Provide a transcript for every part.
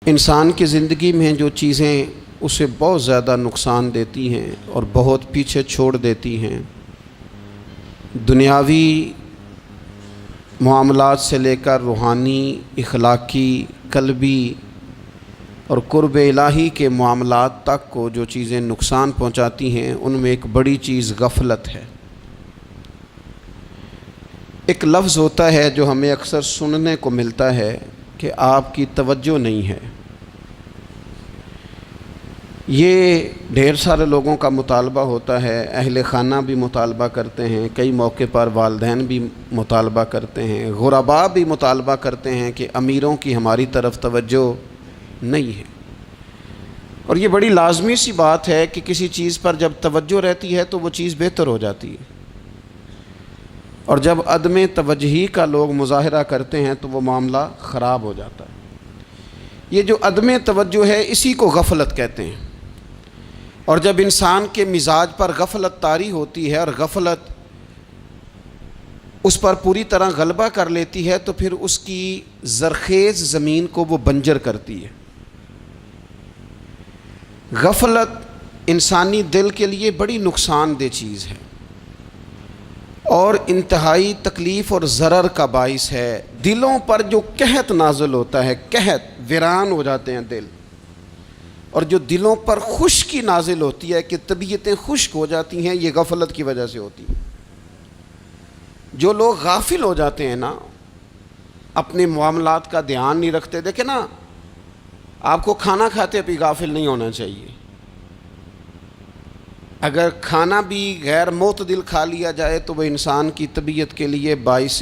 انسان کی زندگی میں جو چیزیں اسے بہت زیادہ نقصان دیتی ہیں اور بہت پیچھے چھوڑ دیتی ہیں، دنیاوی معاملات سے لے کر روحانی، اخلاقی، قلبی اور قرب الہی کے معاملات تک کو جو چیزیں نقصان پہنچاتی ہیں، ان میں ایک بڑی چیز غفلت ہے۔ ایک لفظ ہوتا ہے جو ہمیں اکثر سننے کو ملتا ہے کہ آپ کی توجہ نہیں ہے۔ یہ ڈھیر سارے لوگوں کا مطالبہ ہوتا ہے، اہل خانہ بھی مطالبہ کرتے ہیں، کئی موقع پر والدین بھی مطالبہ کرتے ہیں، غرباء بھی مطالبہ کرتے ہیں کہ امیروں کی ہماری طرف توجہ نہیں ہے۔ اور یہ بڑی لازمی سی بات ہے کہ کسی چیز پر جب توجہ رہتی ہے تو وہ چیز بہتر ہو جاتی ہے، اور جب عدم توجہی کا لوگ مظاہرہ کرتے ہیں تو وہ معاملہ خراب ہو جاتا ہے۔ یہ جو عدم توجہ ہے اسی کو غفلت کہتے ہیں، اور جب انسان کے مزاج پر غفلت طاری ہوتی ہے اور غفلت اس پر پوری طرح غلبہ کر لیتی ہے تو پھر اس کی زرخیز زمین کو وہ بنجر کرتی ہے۔ غفلت انسانی دل کے لیے بڑی نقصان دہ چیز ہے اور انتہائی تکلیف اور ضرر کا باعث ہے۔ دلوں پر جو قحط نازل ہوتا ہے، قحط، ویران ہو جاتے ہیں دل، اور جو دلوں پر خشکی نازل ہوتی ہے کہ طبیعتیں خشک ہو جاتی ہیں، یہ غفلت کی وجہ سے ہوتی ہے۔ جو لوگ غافل ہو جاتے ہیں نا، اپنے معاملات کا دھیان نہیں رکھتے، دیکھیں نا، آپ کو کھانا کھاتے بھی غافل نہیں ہونا چاہیے۔ اگر کھانا بھی غیر معتدل کھا لیا جائے تو وہ انسان کی طبیعت کے لیے باعث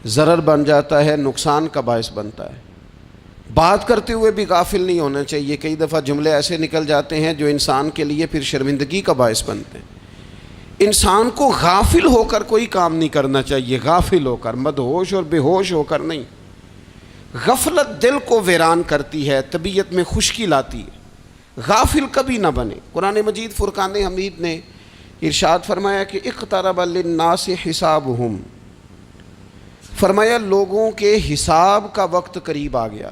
ضرر بن جاتا ہے، نقصان کا باعث بنتا ہے۔ بات کرتے ہوئے بھی غافل نہیں ہونا چاہیے، کئی دفعہ جملے ایسے نکل جاتے ہیں جو انسان کے لیے پھر شرمندگی کا باعث بنتے ہیں۔ انسان کو غافل ہو کر کوئی کام نہیں کرنا چاہیے، غافل ہو کر، مدہوش اور بے ہوش ہو کر نہیں۔ غفلت دل کو ویران کرتی ہے، طبیعت میں خشکی لاتی ہے۔ غافل کبھی نہ بنے۔ قرآن مجید فرقان حمید نے ارشاد فرمایا کہ اقترب للناس حسابہم، فرمایا لوگوں کے حساب کا وقت قریب آ گیا،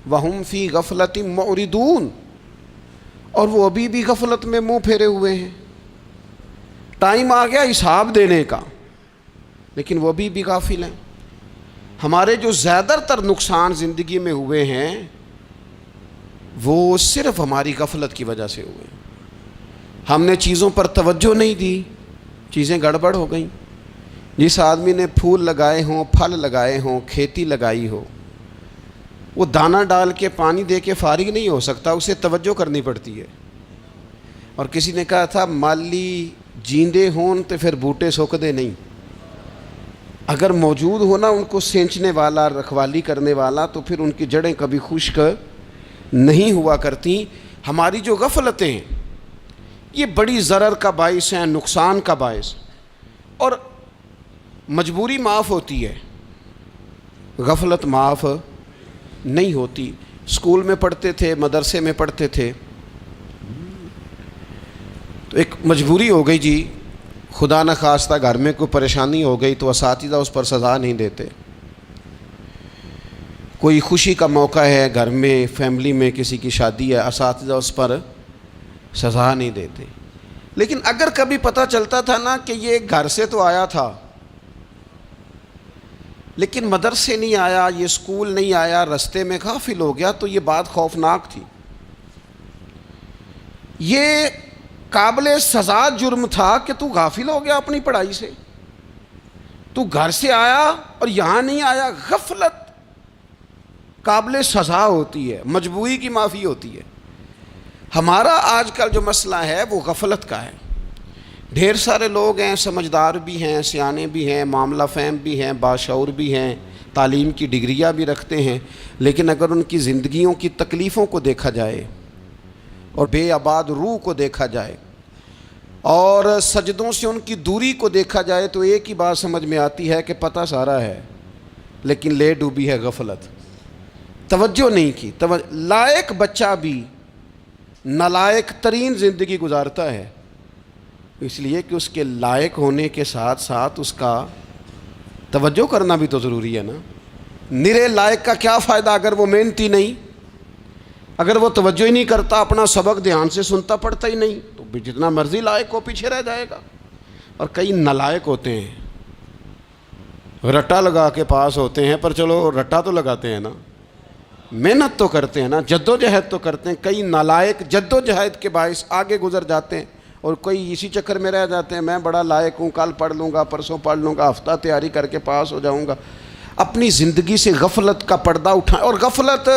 وہم فی غفلۃ معرضون، اور وہ ابھی بھی غفلت میں منہ پھیرے ہوئے ہیں۔ ٹائم آ گیا حساب دینے کا، لیکن وہ ابھی بھی غافل ہیں۔ ہمارے جو زیادہ تر نقصان زندگی میں ہوئے ہیں وہ صرف ہماری غفلت کی وجہ سے ہوئے۔ ہم نے چیزوں پر توجہ نہیں دی، چیزیں گڑبڑ ہو گئیں۔ جس آدمی نے پھول لگائے ہوں، پھل لگائے ہوں، کھیتی لگائی ہو، وہ دانہ ڈال کے پانی دے کے فارغ نہیں ہو سکتا، اسے توجہ کرنی پڑتی ہے۔ اور کسی نے کہا تھا مالی جیندے ہون تو پھر بوٹے سوکدے نہیں، اگر موجود ہونا ان کو سینچنے والا، رکھوالی کرنے والا، تو پھر ان کی جڑیں کبھی خشک نہیں ہوا کرتی۔ ہماری جو غفلتیں ہیں یہ بڑی ضرر کا باعث ہیں، نقصان کا باعث، اور مجبوری معاف ہوتی ہے، غفلت معاف نہیں ہوتی۔ اسکول میں پڑھتے تھے، مدرسے میں پڑھتے تھے، تو ایک مجبوری ہو گئی جی، خدا نہ خواستہ گھر میں کوئی پریشانی ہو گئی تو اساتذہ اس پر سزا نہیں دیتے۔ کوئی خوشی کا موقع ہے گھر میں، فیملی میں کسی کی شادی ہے، اساتذہ اس پر سزا نہیں دیتے۔ لیکن اگر کبھی پتہ چلتا تھا نا کہ یہ گھر سے تو آیا تھا لیکن مدرسے نہیں آیا، یہ اسکول نہیں آیا، رستے میں غافل ہو گیا، تو یہ بات خوفناک تھی۔ یہ قابل سزا جرم تھا کہ تو غافل ہو گیا اپنی پڑھائی سے، تو گھر سے آیا اور یہاں نہیں آیا۔ غفلت قابل سزا ہوتی ہے، مجبوری کی معافی ہوتی ہے۔ ہمارا آج کل جو مسئلہ ہے وہ غفلت کا ہے۔ ڈھیر سارے لوگ ہیں، سمجھدار بھی ہیں، سیانے بھی ہیں، معاملہ فہم بھی ہیں، باشعور بھی ہیں، تعلیم کی ڈگریاں بھی رکھتے ہیں، لیکن اگر ان کی زندگیوں کی تکلیفوں کو دیکھا جائے اور بے آباد روح کو دیکھا جائے اور سجدوں سے ان کی دوری کو دیکھا جائے تو ایک ہی بات سمجھ میں آتی ہے کہ پتہ سارا ہے لیکن لے ڈوبی ہے غفلت، توجہ نہیں کی۔ لائق بچہ بھی نالائق ترین زندگی گزارتا ہے، اس لیے کہ اس کے لائق ہونے کے ساتھ ساتھ اس کا توجہ کرنا بھی تو ضروری ہے نا۔ نرے لائق کا کیا فائدہ اگر وہ محنتی نہیں، اگر وہ توجہ ہی نہیں کرتا، اپنا سبق دھیان سے سنتا پڑھتا ہی نہیں، تو جتنا مرضی لائق ہو پیچھے رہ جائے گا۔ اور کئی نالائق ہوتے ہیں، رٹا لگا کے پاس ہوتے ہیں، پر چلو رٹا تو لگاتے ہیں نا، محنت تو کرتے ہیں نا، جد و جہد تو کرتے ہیں۔ کئی نالائق جد و جہد کے باعث آگے گزر جاتے ہیں، اور کوئی اسی چکر میں رہ جاتے ہیں، میں بڑا لائق ہوں، کل پڑھ لوں گا، پرسوں پڑھ لوں گا، ہفتہ تیاری کر کے پاس ہو جاؤں گا۔ اپنی زندگی سے غفلت کا پردہ اٹھائیں، اور غفلت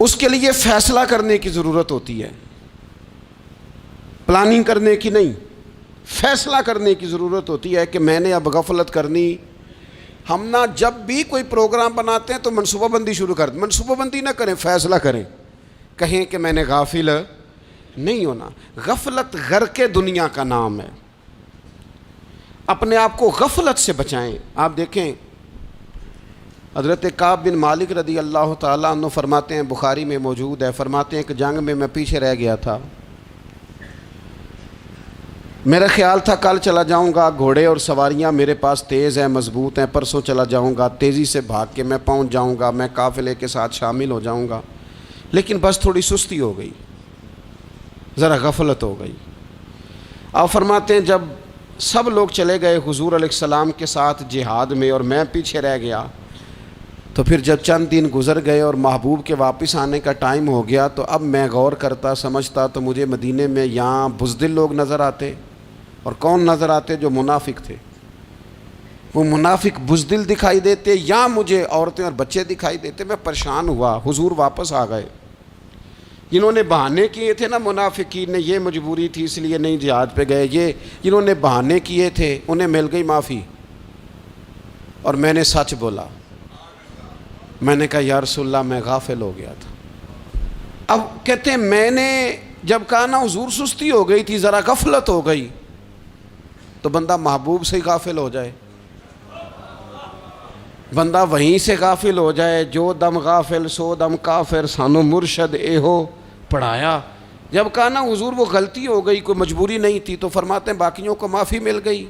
اس کے لیے فیصلہ کرنے کی ضرورت ہوتی ہے، پلاننگ کرنے کی نہیں، فیصلہ کرنے کی ضرورت ہوتی ہے کہ میں نے اب غفلت کرنی۔ ہم نہ جب بھی کوئی پروگرام بناتے ہیں تو منصوبہ بندی شروع کر دیں، منصوبہ بندی نہ کریں، فیصلہ کریں، کہیں کہ میں نے غافل نہیں ہونا۔ غفلت غرق دنیا کا نام ہے، اپنے آپ کو غفلت سے بچائیں۔ آپ دیکھیں حضرت کعب بن مالک رضی اللہ تعالیٰ عنہ فرماتے ہیں، بخاری میں موجود ہے، فرماتے ہیں کہ جنگ میں پیچھے رہ گیا تھا، میرا خیال تھا کل چلا جاؤں گا، گھوڑے اور سواریاں میرے پاس تیز ہیں، مضبوط ہیں، پرسوں چلا جاؤں گا، تیزی سے بھاگ کے میں پہنچ جاؤں گا، میں قافلے کے ساتھ شامل ہو جاؤں گا، لیکن بس تھوڑی سستی ہو گئی، ذرا غفلت ہو گئی۔ آپ فرماتے ہیں جب سب لوگ چلے گئے حضور علیہ السلام کے ساتھ جہاد میں اور میں پیچھے رہ گیا، تو پھر جب چند دن گزر گئے اور محبوب کے واپس آنے کا ٹائم ہو گیا، تو اب میں غور کرتا سمجھتا تو مجھے مدینے میں یہاں بزدل لوگ نظر آتے، اور کون نظر آتے؟ جو منافق تھے، وہ منافق بزدل دکھائی دیتے، یا مجھے عورتیں اور بچے دکھائی دیتے۔ میں پریشان ہوا، حضور واپس آ گئے۔ جنہوں نے بہانے کیے تھے نا منافقین نے، یہ مجبوری تھی اس لیے نہیں جہاد پہ گئے، یہ جنہوں نے بہانے کیے تھے انہیں مل گئی معافی، اور میں نے سچ بولا، میں نے کہا یا رسول اللہ میں غافل ہو گیا تھا۔ اب کہتے ہیں میں نے جب کہا نا حضور سستی ہو گئی تھی، ذرا غفلت ہو گئی، تو بندہ محبوب سے ہی غافل ہو جائے، بندہ وہیں سے غافل ہو جائے۔ جو دم غافل سو دم کافر، سانو مرشد اے ہو پڑھایا۔ جب کہا نا حضور وہ غلطی ہو گئی، کوئی مجبوری نہیں تھی، تو فرماتے ہیں باقیوں کو معافی مل گئی،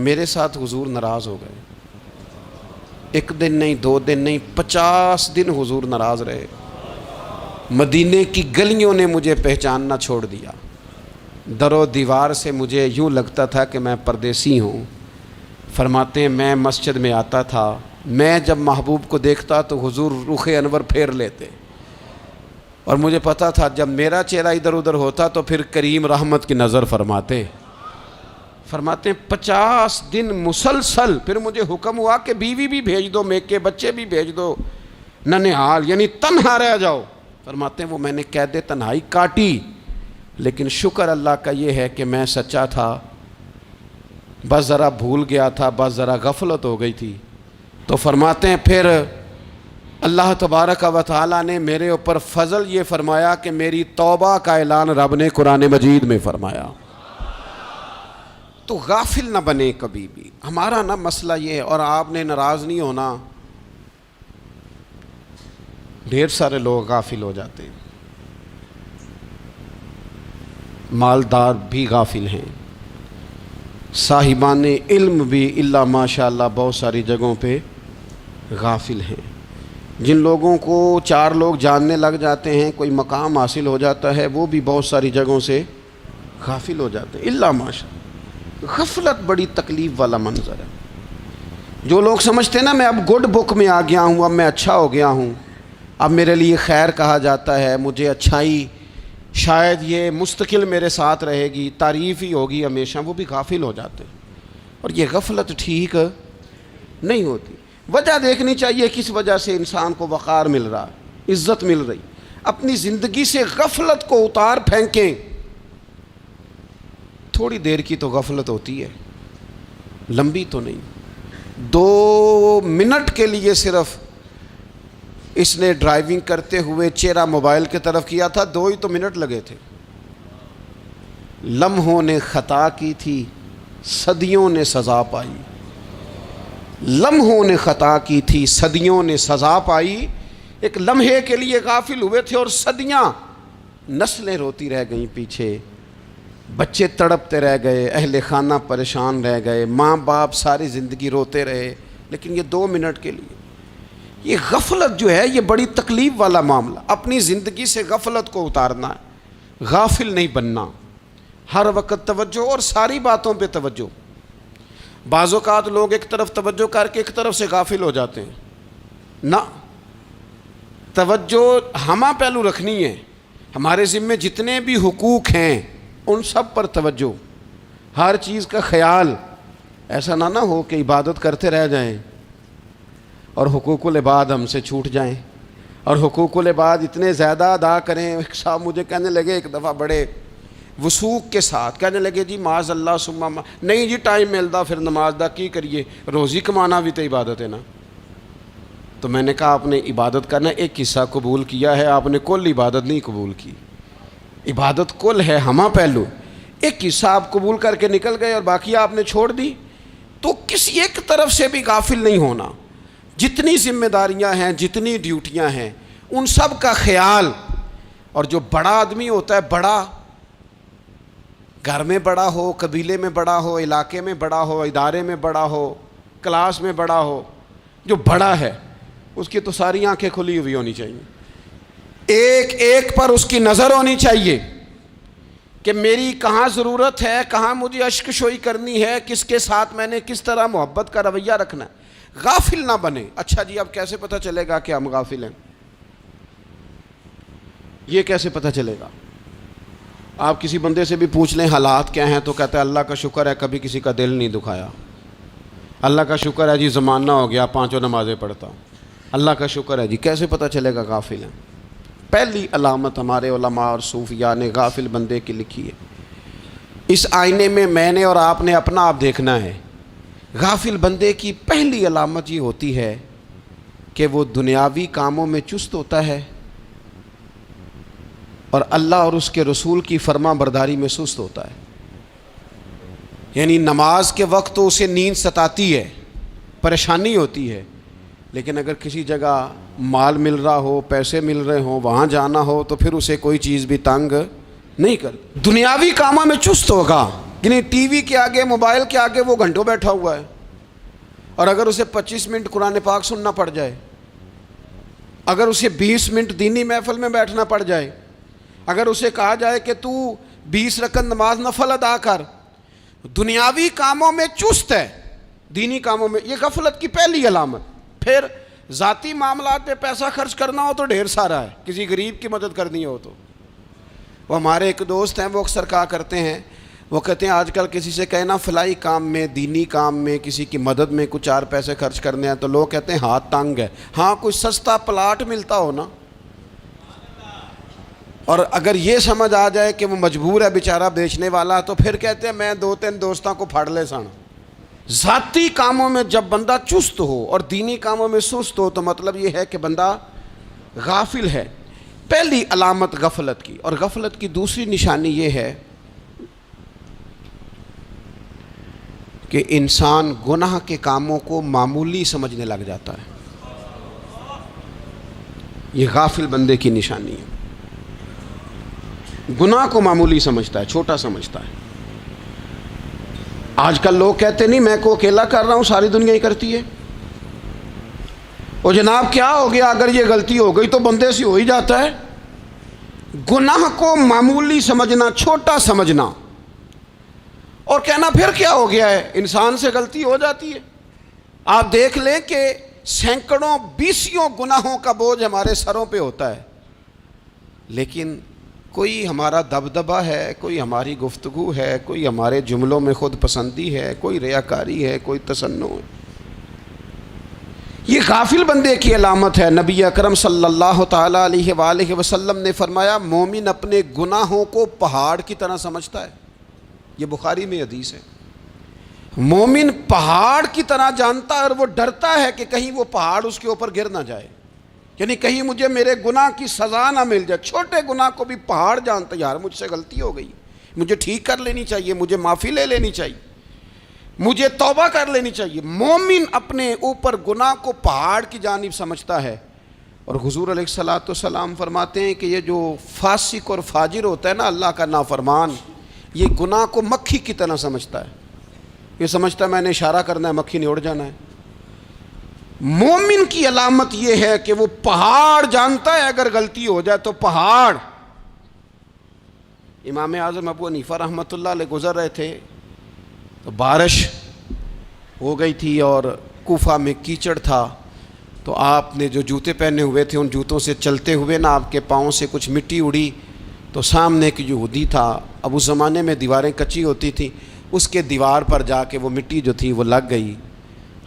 میرے ساتھ حضور ناراض ہو گئے۔ ایک دن نہیں، 2 دن نہیں، 50 دن حضور ناراض رہے۔ مدینے کی گلیوں نے مجھے پہچاننا چھوڑ دیا، در و دیوار سے مجھے یوں لگتا تھا کہ میں پردیسی ہوں۔ فرماتے ہیں میں مسجد میں آتا تھا، میں جب محبوب کو دیکھتا تو حضور رخ انور پھیر لیتے، اور مجھے پتا تھا جب میرا چہرہ ادھر ادھر ہوتا تو پھر کریم رحمت کی نظر فرماتے۔ فرماتے ہیں 50 دن مسلسل، پھر مجھے حکم ہوا کہ بیوی بھی بھیج دو، میکے بچے بھی بھیج دو، ننہال یعنی تنہا رہ جاؤ۔ فرماتے ہیں وہ میں نے قید تنہائی کاٹی، لیکن شکر اللہ کا یہ ہے کہ میں سچا تھا، بس ذرا بھول گیا تھا، بس ذرا غفلت ہو گئی تھی۔ تو فرماتے ہیں پھر اللہ تبارک و تعالیٰ نے میرے اوپر فضل یہ فرمایا کہ میری توبہ کا اعلان رب نے قرآن مجید میں فرمایا۔ تو غافل نہ بنے کبھی بھی، ہمارا نا مسئلہ یہ ہے، اور آپ نے ناراض نہیں ہونا، ڈھیر سارے لوگ غافل ہو جاتے ہیں، مالدار بھی غافل ہیں، صاحبان علم بھی الا ماشاء اللہ بہت ساری جگہوں پہ غافل ہیں۔ جن لوگوں کو 4 لوگ جاننے لگ جاتے ہیں، کوئی مقام حاصل ہو جاتا ہے، وہ بھی بہت ساری جگہوں سے غافل ہو جاتے ہیں الا ماشاء اللہ۔ غفلت بڑی تکلیف والا منظر ہے۔ جو لوگ سمجھتے ہیں نا میں اب گڈ بک میں آ گیا ہوں، اب میں اچھا ہو گیا ہوں، اب میرے لیے خیر کہا جاتا ہے، مجھے اچھائی شاید یہ مستقل میرے ساتھ رہے گی، تعریف ہی ہوگی ہمیشہ، وہ بھی غافل ہو جاتے ہیں۔ اور یہ غفلت ٹھیک نہیں ہوتی۔ وجہ دیکھنی چاہیے کس وجہ سے انسان کو وقار مل رہا، عزت مل رہی۔ اپنی زندگی سے غفلت کو اتار پھینکیں۔ تھوڑی دیر کی تو غفلت ہوتی ہے، لمبی تو نہیں۔ 2 منٹ کے لیے صرف اس نے ڈرائیونگ کرتے ہوئے چہرہ موبائل کی طرف کیا تھا، 2 ہی تو منٹ لگے تھے۔ لمحوں نے خطا کی تھی، صدیوں نے سزا پائی۔ لمحوں نے خطا کی تھی، صدیوں نے سزا پائی۔ ایک لمحے کے لیے غافل ہوئے تھے اور صدیاں، نسلیں روتی رہ گئیں پیچھے۔ بچے تڑپتے رہ گئے، اہل خانہ پریشان رہ گئے، ماں باپ ساری زندگی روتے رہے، لیکن یہ 2 منٹ کے لیے یہ غفلت جو ہے یہ بڑی تکلیف والا معاملہ. اپنی زندگی سے غفلت کو اتارنا ہے، غافل نہیں بننا، ہر وقت توجہ اور ساری باتوں پہ توجہ. بعض اوقات لوگ ایک طرف توجہ کر کے ایک طرف سے غافل ہو جاتے ہیں. نہ، توجہ ہمہ پہلو رکھنی ہے. ہمارے ذمے جتنے بھی حقوق ہیں ان سب پر توجہ، ہر چیز کا خیال. ایسا نہ ہو کہ عبادت کرتے رہ جائیں اور حقوق العباد ہم سے چھوٹ جائیں، اور حقوق العباد اتنے زیادہ ادا کریں. صاحب مجھے کہنے لگے ایک دفعہ بڑے وثوق کے ساتھ کہنے لگے جی معاذ اللہ ثم نہیں جی ٹائم ملتا پھر نماز دا کی کریے، روزی کمانا بھی تو عبادت ہے نا. تو میں نے کہا آپ نے عبادت کرنا ایک حصہ قبول کیا ہے، آپ نے کل عبادت نہیں قبول کی. عبادت کل ہے، ہمہ پہلو. ایک حصہ آپ قبول کر کے نکل گئے اور باقی آپ نے چھوڑ دی. تو کسی ایک طرف سے بھی غافل نہیں ہونا. جتنی ذمہ داریاں ہیں، جتنی ڈیوٹیاں ہیں، ان سب کا خیال. اور جو بڑا آدمی ہوتا ہے، بڑا گھر میں بڑا ہو، قبیلے میں بڑا ہو، علاقے میں بڑا ہو، ادارے میں بڑا ہو، کلاس میں بڑا ہو، جو بڑا ہے اس کی تو ساری آنکھیں کھلی ہوئی ہونی چاہیے. ایک ایک پر اس کی نظر ہونی چاہیے کہ میری کہاں ضرورت ہے، کہاں مجھے اشک شوئی کرنی ہے، کس کے ساتھ میں نے کس طرح محبت کا رویہ رکھنا ہے. غافل نہ بنے. اچھا جی اب کیسے پتہ چلے گا کہ ہم غافل ہیں؟ یہ کیسے پتہ چلے گا؟ آپ کسی بندے سے بھی پوچھ لیں حالات کیا ہیں تو کہتا ہے اللہ کا شکر ہے کبھی کسی کا دل نہیں دکھایا، اللہ کا شکر ہے جی زمانہ ہو گیا 5 نمازیں پڑھتا ہوں، اللہ کا شکر ہے جی. کیسے پتہ چلے گا غافل ہیں؟ پہلی علامت ہمارے علماء اور صوفیاء نے غافل بندے کی لکھی ہے. اس آئینے میں نے اور آپ نے اپنا آپ دیکھنا ہے. غافل بندے کی پہلی علامت یہ ہوتی ہے کہ وہ دنیاوی کاموں میں چست ہوتا ہے اور اللہ اور اس کے رسول کی فرما برداری میں سست ہوتا ہے. یعنی نماز کے وقت تو اسے نیند ستاتی ہے، پریشانی ہوتی ہے، لیکن اگر کسی جگہ مال مل رہا ہو، پیسے مل رہے ہوں، وہاں جانا ہو تو پھر اسے کوئی چیز بھی تنگ نہیں کر. دنیاوی کاموں میں چست ہوگا، یعنی ٹی وی کے آگے، موبائل کے آگے وہ گھنٹوں بیٹھا ہوا ہے. اور اگر اسے 25 منٹ قرآن پاک سننا پڑ جائے، اگر اسے 20 منٹ دینی محفل میں بیٹھنا پڑ جائے، اگر اسے کہا جائے کہ تو 20 رکعت نماز نفل ادا کر، دنیاوی کاموں میں چست ہے، دینی کاموں میں، یہ غفلت کی پہلی علامت. پھر ذاتی معاملات پہ پیسہ خرچ کرنا ہو تو ڈھیر سارا ہے، کسی غریب کی مدد کرنی ہو تو. وہ ہمارے ایک دوست ہیں، وہ اکثر کہا کرتے ہیں، وہ کہتے ہیں آج کل کسی سے کہنا فلائی کام میں، دینی کام میں، کسی کی مدد میں کچھ 4 پیسے خرچ کرنے ہیں تو لوگ کہتے ہیں ہاتھ تنگ ہے. ہاں کوئی سستا پلاٹ ملتا ہو نا، اور اگر یہ سمجھ آ جائے کہ وہ مجبور ہے بیچارہ بیچنے والا، تو پھر کہتے ہیں میں 2-3 دوستوں کو پھاڑ لے سن. ذاتی کاموں میں جب بندہ چست ہو اور دینی کاموں میں سست ہو تو مطلب یہ ہے کہ بندہ غافل ہے. پہلی علامت غفلت کی. اور غفلت کی دوسری نشانی یہ ہے کہ انسان گناہ کے کاموں کو معمولی سمجھنے لگ جاتا ہے. یہ غافل بندے کی نشانی ہے. گناہ کو معمولی سمجھتا ہے، چھوٹا سمجھتا ہے. آج کل لوگ کہتے نہیں میں کو اکیلا کر رہا ہوں، ساری دنیا ہی کرتی ہے. اور جناب کیا ہو گیا، اگر یہ غلطی ہو گئی تو بندے سے ہو ہی جاتا ہے. گناہ کو معمولی سمجھنا، چھوٹا سمجھنا اور کہنا پھر کیا ہو گیا ہے، انسان سے غلطی ہو جاتی ہے. آپ دیکھ لیں کہ سینکڑوں بیسیوں گناہوں کا بوجھ ہمارے سروں پہ ہوتا ہے، لیکن کوئی ہمارا دبدبہ ہے، کوئی ہماری گفتگو ہے، کوئی ہمارے جملوں میں خود پسندی ہے، کوئی ریاکاری ہے، کوئی تصنع ہے. یہ غافل بندے کی علامت ہے. نبی اکرم صلی اللہ تعالیٰ علیہ وآلہ وسلم نے فرمایا مومن اپنے گناہوں کو پہاڑ کی طرح سمجھتا ہے. یہ بخاری میں حدیث ہے. مومن پہاڑ کی طرح جانتا ہے اور وہ ڈرتا ہے کہ کہیں وہ پہاڑ اس کے اوپر گر نہ جائے، یعنی کہیں مجھے میرے گناہ کی سزا نہ مل جائے. چھوٹے گناہ کو بھی پہاڑ جانتا ہے، یار مجھ سے غلطی ہو گئی، مجھے ٹھیک کر لینی چاہیے، مجھے معافی لے لینی چاہیے، مجھے توبہ کر لینی چاہیے. مومن اپنے اوپر گناہ کو پہاڑ کی جانب سمجھتا ہے. اور حضور علیہ الصلوۃ والسلام فرماتے ہیں کہ یہ جو فاسق اور فاجر ہوتا ہے نا، اللہ کا نافرمان، یہ گناہ کو مکھی کی طرح سمجھتا ہے، یہ سمجھتا ہے میں نے اشارہ کرنا ہے مکھی نے اڑ جانا ہے۔ مومن کی علامت یہ ہے کہ وہ پہاڑ جانتا ہے اگر غلطی ہو جائے تو پہاڑ۔ امام اعظم ابو حنیفہ رحمۃ اللہ علیہ گزر رہے تھے تو بارش ہو گئی تھی اور کوفہ میں کیچڑ تھا، تو آپ نے جو جوتے پہنے ہوئے تھے ان جوتوں سے چلتے ہوئے نا آپ کے پاؤں سے کچھ مٹی اڑی، تو سامنے ایک یہودی تھا، اب اس زمانے میں دیواریں کچی ہوتی تھیں، اس کے دیوار پر جا کے وہ مٹی جو تھی وہ لگ گئی۔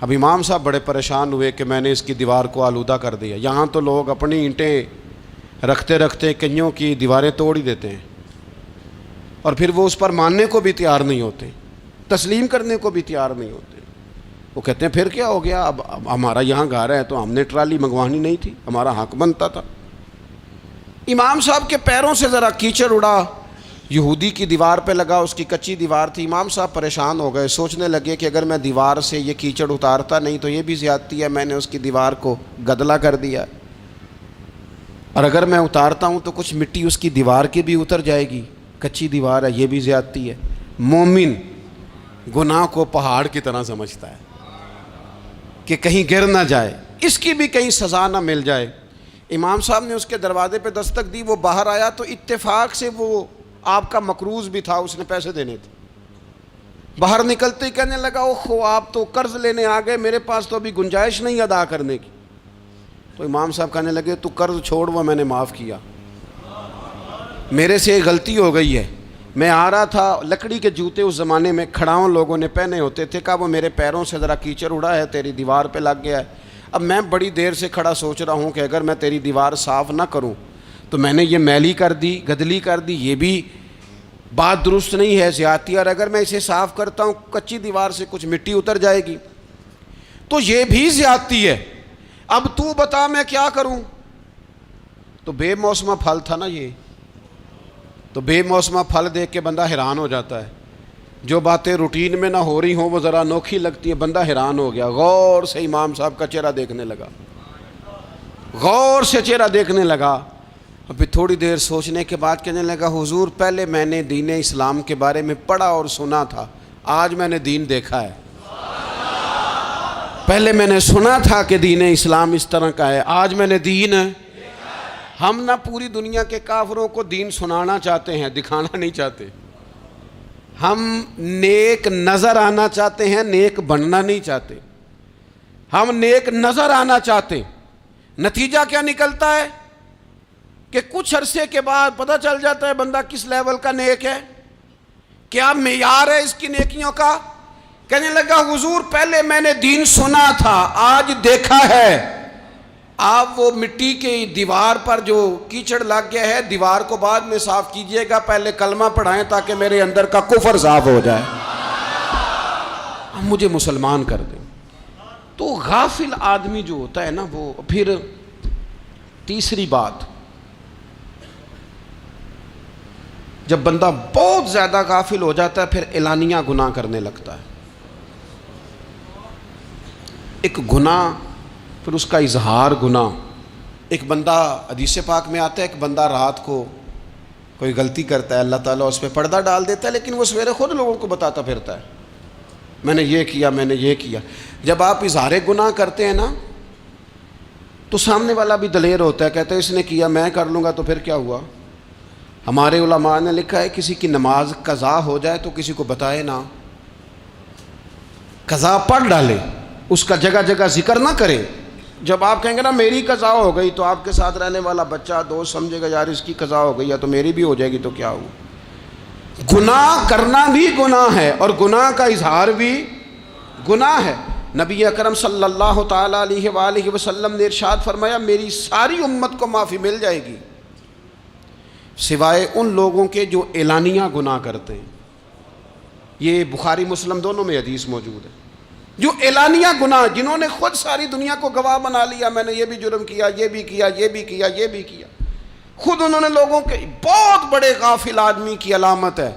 اب امام صاحب بڑے پریشان ہوئے کہ میں نے اس کی دیوار کو آلودہ کر دیا۔ یہاں تو لوگ اپنی اینٹیں رکھتے رکھتے کئیوں کی دیواریں توڑ ہی دیتے ہیں، اور پھر وہ اس پر ماننے کو بھی تیار نہیں ہوتے، تسلیم کرنے کو بھی تیار نہیں ہوتے۔ وہ کہتے ہیں پھر کیا ہو گیا، اب ہمارا یہاں گھر ہے تو ہم نے ٹرالی منگوانی نہیں تھی، ہمارا حق بنتا تھا۔ امام صاحب کے پیروں سے ذرا کیچڑ اڑا، یہودی کی دیوار پہ لگا، اس کی کچی دیوار تھی۔ امام صاحب پریشان ہو گئے، سوچنے لگے کہ اگر میں دیوار سے یہ کیچڑ اتارتا نہیں تو یہ بھی زیادتی ہے، میں نے اس کی دیوار کو گدلا کر دیا، اور اگر میں اتارتا ہوں تو کچھ مٹی اس کی دیوار کی بھی اتر جائے گی، کچی دیوار ہے، یہ بھی زیادتی ہے۔ مومن گناہ کو پہاڑ کی طرح سمجھتا ہے کہ کہیں گر نہ جائے، اس کی بھی کہیں سزا نہ مل جائے۔ امام صاحب نے اس کے دروازے پہ دستک دی، وہ باہر آیا تو اتفاق سے وہ آپ کا مقروض بھی تھا، اس نے پیسے دینے تھے۔ باہر نکلتے ہی کہنے لگا اوہو آپ تو قرض لینے آ گئے، میرے پاس تو ابھی گنجائش نہیں ادا کرنے کی۔ تو امام صاحب کہنے لگے تو قرض چھوڑ، وہ میں نے معاف کیا، میرے سے غلطی ہو گئی ہے۔ میں آ رہا تھا، لکڑی کے جوتے اس زمانے میں کھڑاؤں لوگوں نے پہنے ہوتے تھے، کہا وہ میرے پیروں سے ذرا کیچڑ اڑا ہے، تیری دیوار پہ لگ گیا ہے۔ اب میں بڑی دیر سے کھڑا سوچ رہا ہوں کہ اگر میں تیری دیوار صاف نہ کروں تو میں نے یہ میلی کر دی، گدلی کر دی، یہ بھی بات درست نہیں ہے، زیادتی، اور اگر میں اسے صاف کرتا ہوں کچی دیوار سے کچھ مٹی اتر جائے گی تو یہ بھی زیادتی ہے، اب تو بتا میں کیا کروں۔ تو بے موسمہ پھل تھا نا یہ، تو بے موسمہ پھل دیکھ کے بندہ حیران ہو جاتا ہے، جو باتیں روٹین میں نہ ہو رہی ہوں وہ ذرا انوکھی لگتی ہیں، بندہ حیران ہو گیا، غور سے امام صاحب کا چہرہ دیکھنے لگا، غور سے چہرہ دیکھنے لگا، اور پھر تھوڑی دیر سوچنے کے بعد کہنے لگا حضور پہلے میں نے دین اسلام کے بارے میں پڑھا اور سنا تھا، آج میں نے دین دیکھا ہے۔ پہلے میں نے سنا تھا کہ دین اسلام اس طرح کا ہے، آج میں نے دین۔ ہم نہ پوری دنیا کے کافروں کو دین سنانا چاہتے ہیں، دکھانا نہیں چاہتے، ہم نیک نظر آنا چاہتے ہیں، نیک بننا نہیں چاہتے، ہم نیک نظر آنا چاہتے۔ نتیجہ کیا نکلتا ہے کہ کچھ عرصے کے بعد پتہ چل جاتا ہے بندہ کس لیول کا نیک ہے، کیا معیار ہے اس کی نیکیوں کا۔ کہنے لگا حضور پہلے میں نے دین سنا تھا، آج دیکھا ہے۔ آپ وہ مٹی کی دیوار پر جو کیچڑ لگ گیا ہے، دیوار کو بعد میں صاف کیجئے گا، پہلے کلمہ پڑھائیں تاکہ میرے اندر کا کفر صاف ہو جائے، مجھے مسلمان کر دیں۔ تو غافل آدمی جو ہوتا ہے نا وہ پھر تیسری بات، جب بندہ بہت زیادہ غافل ہو جاتا ہے پھر اعلانیہ گناہ کرنے لگتا ہے۔ ایک گناہ پھر اس کا اظہار گناہ۔ ایک بندہ حدیث پاک میں آتا ہے، ایک بندہ رات کو کوئی غلطی کرتا ہے، اللہ تعالیٰ اس پہ پردہ ڈال دیتا ہے، لیکن وہ سویرے خود لوگوں کو بتاتا پھرتا ہے میں نے یہ کیا، میں نے یہ کیا۔ جب آپ اظہار گناہ کرتے ہیں نا تو سامنے والا بھی دلیر ہوتا ہے، کہتا ہے اس نے کیا میں کر لوں گا تو پھر کیا ہوا۔ ہمارے علماء نے لکھا ہے کسی کی نماز قضا ہو جائے تو کسی کو بتائے نہ، قضا پڑھ ڈالے، اس کا جگہ جگہ ذکر نہ کرے۔ جب آپ کہیں گے نا میری قضا ہو گئی تو آپ کے ساتھ رہنے والا بچہ دوست سمجھے گا یار اس کی قضا ہو گئی ہے تو میری بھی ہو جائے گی تو کیا ہوا۔ گناہ کرنا بھی گناہ ہے اور گناہ کا اظہار بھی گناہ ہے۔ نبی اکرم صلی اللہ تعالیٰ علیہ وآلہ وسلم نے ارشاد فرمایا میری ساری امت کو معافی مل جائے گی سوائے ان لوگوں کے جو اعلانیہ گناہ کرتے ہیں۔ یہ بخاری مسلم دونوں میں حدیث موجود ہے۔ جو اعلانیہ گناہ، جنہوں نے خود ساری دنیا کو گواہ بنا لیا، میں نے یہ بھی جرم کیا، یہ بھی کیا، یہ بھی کیا، یہ بھی کیا، خود انہوں نے لوگوں کے، بہت بڑے غافل آدمی کی علامت ہے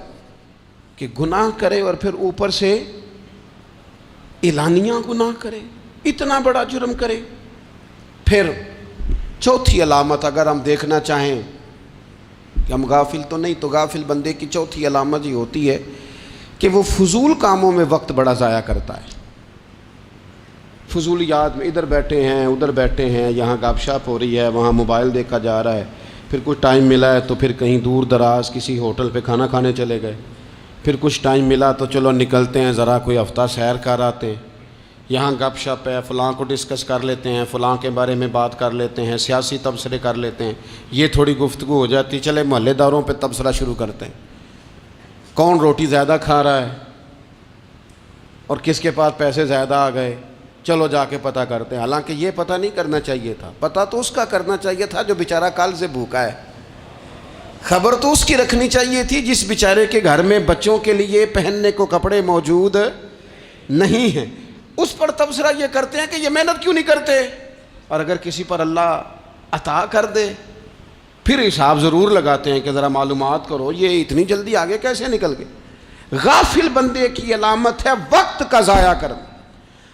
کہ گناہ کرے اور پھر اوپر سے اعلانیہ گناہ کرے، اتنا بڑا جرم کرے۔ پھر چوتھی علامت اگر ہم دیکھنا چاہیں کہ ہم غافل تو نہیں، تو غافل بندے کی چوتھی علامت یہ ہوتی ہے کہ وہ فضول کاموں میں وقت بڑا ضائع کرتا ہے، فضولیات میں، ادھر بیٹھے ہیں ادھر بیٹھے ہیں، یہاں گپ شپ ہو رہی ہے، وہاں موبائل دیکھا جا رہا ہے، پھر کچھ ٹائم ملا ہے تو پھر کہیں دور دراز کسی ہوٹل پہ کھانا کھانے چلے گئے، پھر کچھ ٹائم ملا تو چلو نکلتے ہیں ذرا کوئی ہفتہ سیر کر آتے ہیں، یہاں گپ شپ ہے، فلاں کو ڈسکس کر لیتے ہیں، فلاں کے بارے میں بات کر لیتے ہیں، سیاسی تبصرے کر لیتے ہیں، یہ تھوڑی گفتگو ہو جاتی، چلے محلے داروں پہ تبصرہ شروع کرتے ہیں، کون روٹی زیادہ کھا رہا ہے اور کس کے پاس پیسے زیادہ آ گئے، چلو جا کے پتہ کرتے ہیں، حالانکہ یہ پتہ نہیں کرنا چاہیے تھا، پتہ تو اس کا کرنا چاہیے تھا جو بیچارہ کل سے بھوکا ہے، خبر تو اس کی رکھنی چاہیے تھی جس بیچارے کے گھر میں بچوں کے لیے پہننے کو کپڑے موجود نہیں ہیں، اس پر تبصرہ یہ کرتے ہیں کہ یہ محنت کیوں نہیں کرتے، اور اگر کسی پر اللہ عطا کر دے پھر حساب ضرور لگاتے ہیں کہ ذرا معلومات کرو یہ اتنی جلدی آگے کیسے نکل گئے۔ غافل بندے کی علامت ہے وقت کا ضائع کرنا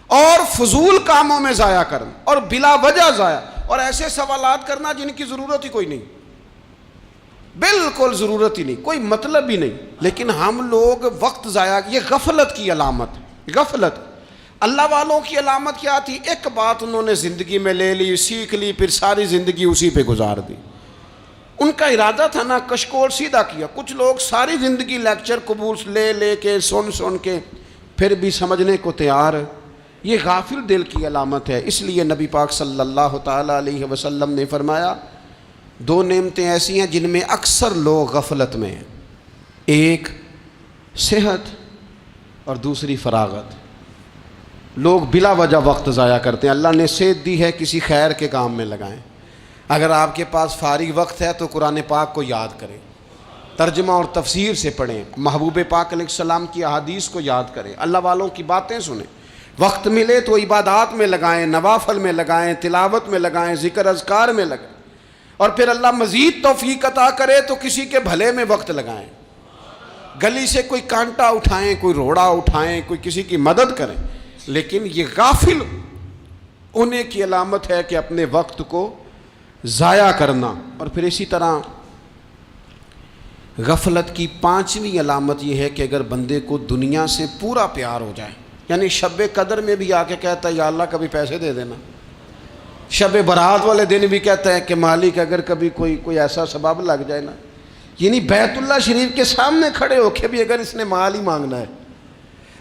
اور فضول کاموں میں ضائع کرنا اور بلا وجہ ضائع، اور ایسے سوالات کرنا جن کی ضرورت ہی کوئی نہیں، بالکل ضرورت ہی نہیں، کوئی مطلب ہی نہیں، لیکن ہم لوگ وقت ضائع، یہ غفلت کی علامت، غفلت۔ اللہ والوں کی علامت کیا تھی؟ ایک بات انہوں نے زندگی میں لے لی، سیکھ لی، پھر ساری زندگی اسی پہ گزار دی، ان کا ارادہ تھا نا کشکول سیدھا کیا۔ کچھ لوگ ساری زندگی لیکچر قبول لے کے سن کے پھر بھی سمجھنے کو تیار، یہ غافل دل کی علامت ہے۔ اس لیے نبی پاک صلی اللہ تعالیٰ علیہ وسلم نے فرمایا دو نعمتیں ایسی ہیں جن میں اکثر لوگ غفلت میں ہیں، ایک صحت اور دوسری فراغت۔ لوگ بلا وجہ وقت ضائع کرتے ہیں، اللہ نے صحت دی ہے کسی خیر کے کام میں لگائیں، اگر آپ کے پاس فارغ وقت ہے تو قرآن پاک کو یاد کریں، ترجمہ اور تفسیر سے پڑھیں، محبوب پاک علیہ السلام کی احادیث کو یاد کریں، اللہ والوں کی باتیں سنیں، وقت ملے تو عبادات میں لگائیں، نوافل میں لگائیں، تلاوت میں لگائیں، ذکر اذکار میں لگائیں، اور پھر اللہ مزید توفیق عطا کرے تو کسی کے بھلے میں وقت لگائیں، گلی سے کوئی کانٹا اٹھائیں، کوئی روڑا اٹھائیں، کوئی کسی کی مدد کریں، لیکن یہ غافل ہونے کی علامت ہے کہ اپنے وقت کو ضائع کرنا۔ اور پھر اسی طرح غفلت کی پانچویں علامت یہ ہے کہ اگر بندے کو دنیا سے پورا پیار ہو جائے، یعنی شب قدر میں بھی آ کے کہتا ہے یا اللہ کبھی پیسے دے دینا، شب برات والے دن بھی کہتا ہے کہ مالک اگر کبھی کوئی ایسا سبب لگ جائے نا، یعنی بیت اللہ شریف کے سامنے کھڑے ہو کے بھی اگر اس نے مال ہی مانگنا ہے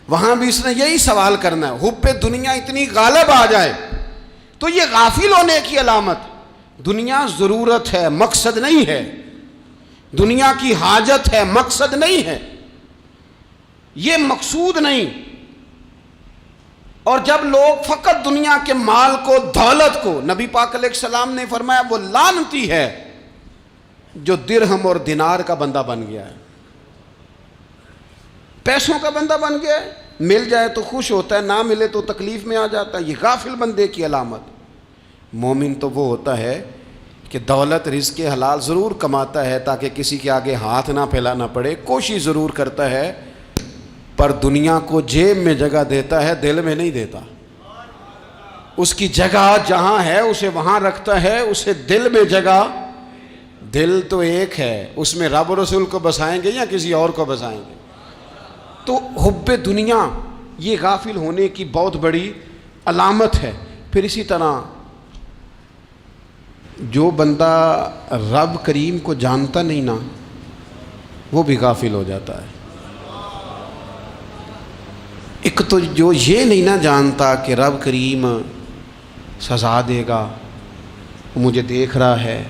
وہاں بھی اس نے یہی سوال کرنا ہے، حب دنیا اتنی غالب آ جائے تو یہ غافل ہونے کی علامت۔ دنیا ضرورت ہے، مقصد نہیں ہے، دنیا کی حاجت ہے، مقصد نہیں ہے، یہ مقصود نہیں۔ اور جب لوگ فقط دنیا کے مال کو، دولت کو، نبی پاک علیہ السلام نے فرمایا وہ لعنتی ہے جو درہم اور دینار کا بندہ بن گیا ہے، پیسوں کا بندہ بن گیا ہے، مل جائے تو خوش ہوتا ہے، نہ ملے تو تکلیف میں آ جاتا ہے، یہ غافل بندے کی علامت۔ مومن تو وہ ہوتا ہے کہ دولت رزق حلال ضرور کماتا ہے تاکہ کسی کے آگے ہاتھ نہ پھیلانا پڑے، کوشش ضرور کرتا ہے، پر دنیا کو جیب میں جگہ دیتا ہے، دل میں نہیں دیتا، اس کی جگہ جہاں ہے اسے وہاں رکھتا ہے، اسے دل میں جگہ، دل تو ایک ہے، اس میں رب و رسول کو بسائیں گے یا کسی اور کو بسائیں گے؟ تو حب دنیا یہ غافل ہونے کی بہت بڑی علامت ہے۔ پھر اسی طرح جو بندہ رب کریم کو جانتا نہیں نا وہ بھی غافل ہو جاتا ہے۔ ایک تو جو یہ نہیں نہ جانتا کہ رب کریم سزا دے گا، وہ مجھے دیکھ رہا ہے،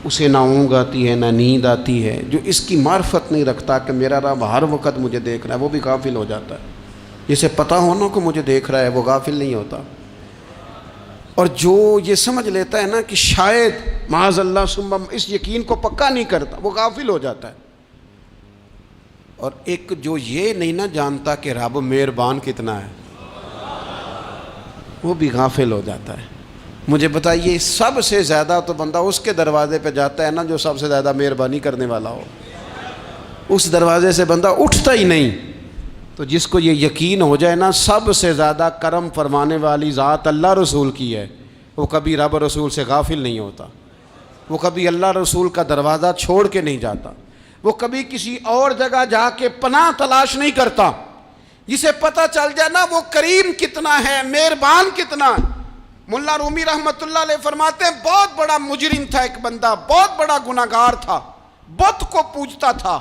اسے نہ اونگ آتی ہے نہ نیند آتی ہے، جو اس کی معرفت نہیں رکھتا کہ میرا رب ہر وقت مجھے دیکھ رہا ہے، وہ بھی غافل ہو جاتا ہے۔ جسے پتہ ہونا کہ مجھے دیکھ رہا ہے وہ غافل نہیں ہوتا۔ اور جو یہ سمجھ لیتا ہے نا کہ شاید معاذ اللہ ثم، اس یقین کو پکا نہیں کرتا، وہ غافل ہو جاتا ہے۔ اور ایک جو یہ نہیں نہ جانتا کہ رب مہربان کتنا ہے، وہ بھی غافل ہو جاتا ہے۔ مجھے بتائیے سب سے زیادہ تو بندہ اس کے دروازے پہ جاتا ہے نا جو سب سے زیادہ مہربانی کرنے والا ہو، اس دروازے سے بندہ اٹھتا ہی نہیں۔ تو جس کو یہ یقین ہو جائے نا سب سے زیادہ کرم فرمانے والی ذات اللہ رسول کی ہے، وہ کبھی رب رسول سے غافل نہیں ہوتا۔ وہ کبھی اللہ رسول کا دروازہ چھوڑ کے نہیں جاتا، وہ کبھی کسی اور جگہ جا کے پناہ تلاش نہیں کرتا۔ جسے پتہ چل جائے نا وہ کریم کتنا ہے، مہربان کتنا ہے۔ ملا رومی رحمت اللہ علیہ فرماتے ہیں بہت بڑا مجرم تھا ایک بندہ، بہت بڑا گناہگار تھا، بت کو پوجتا تھا،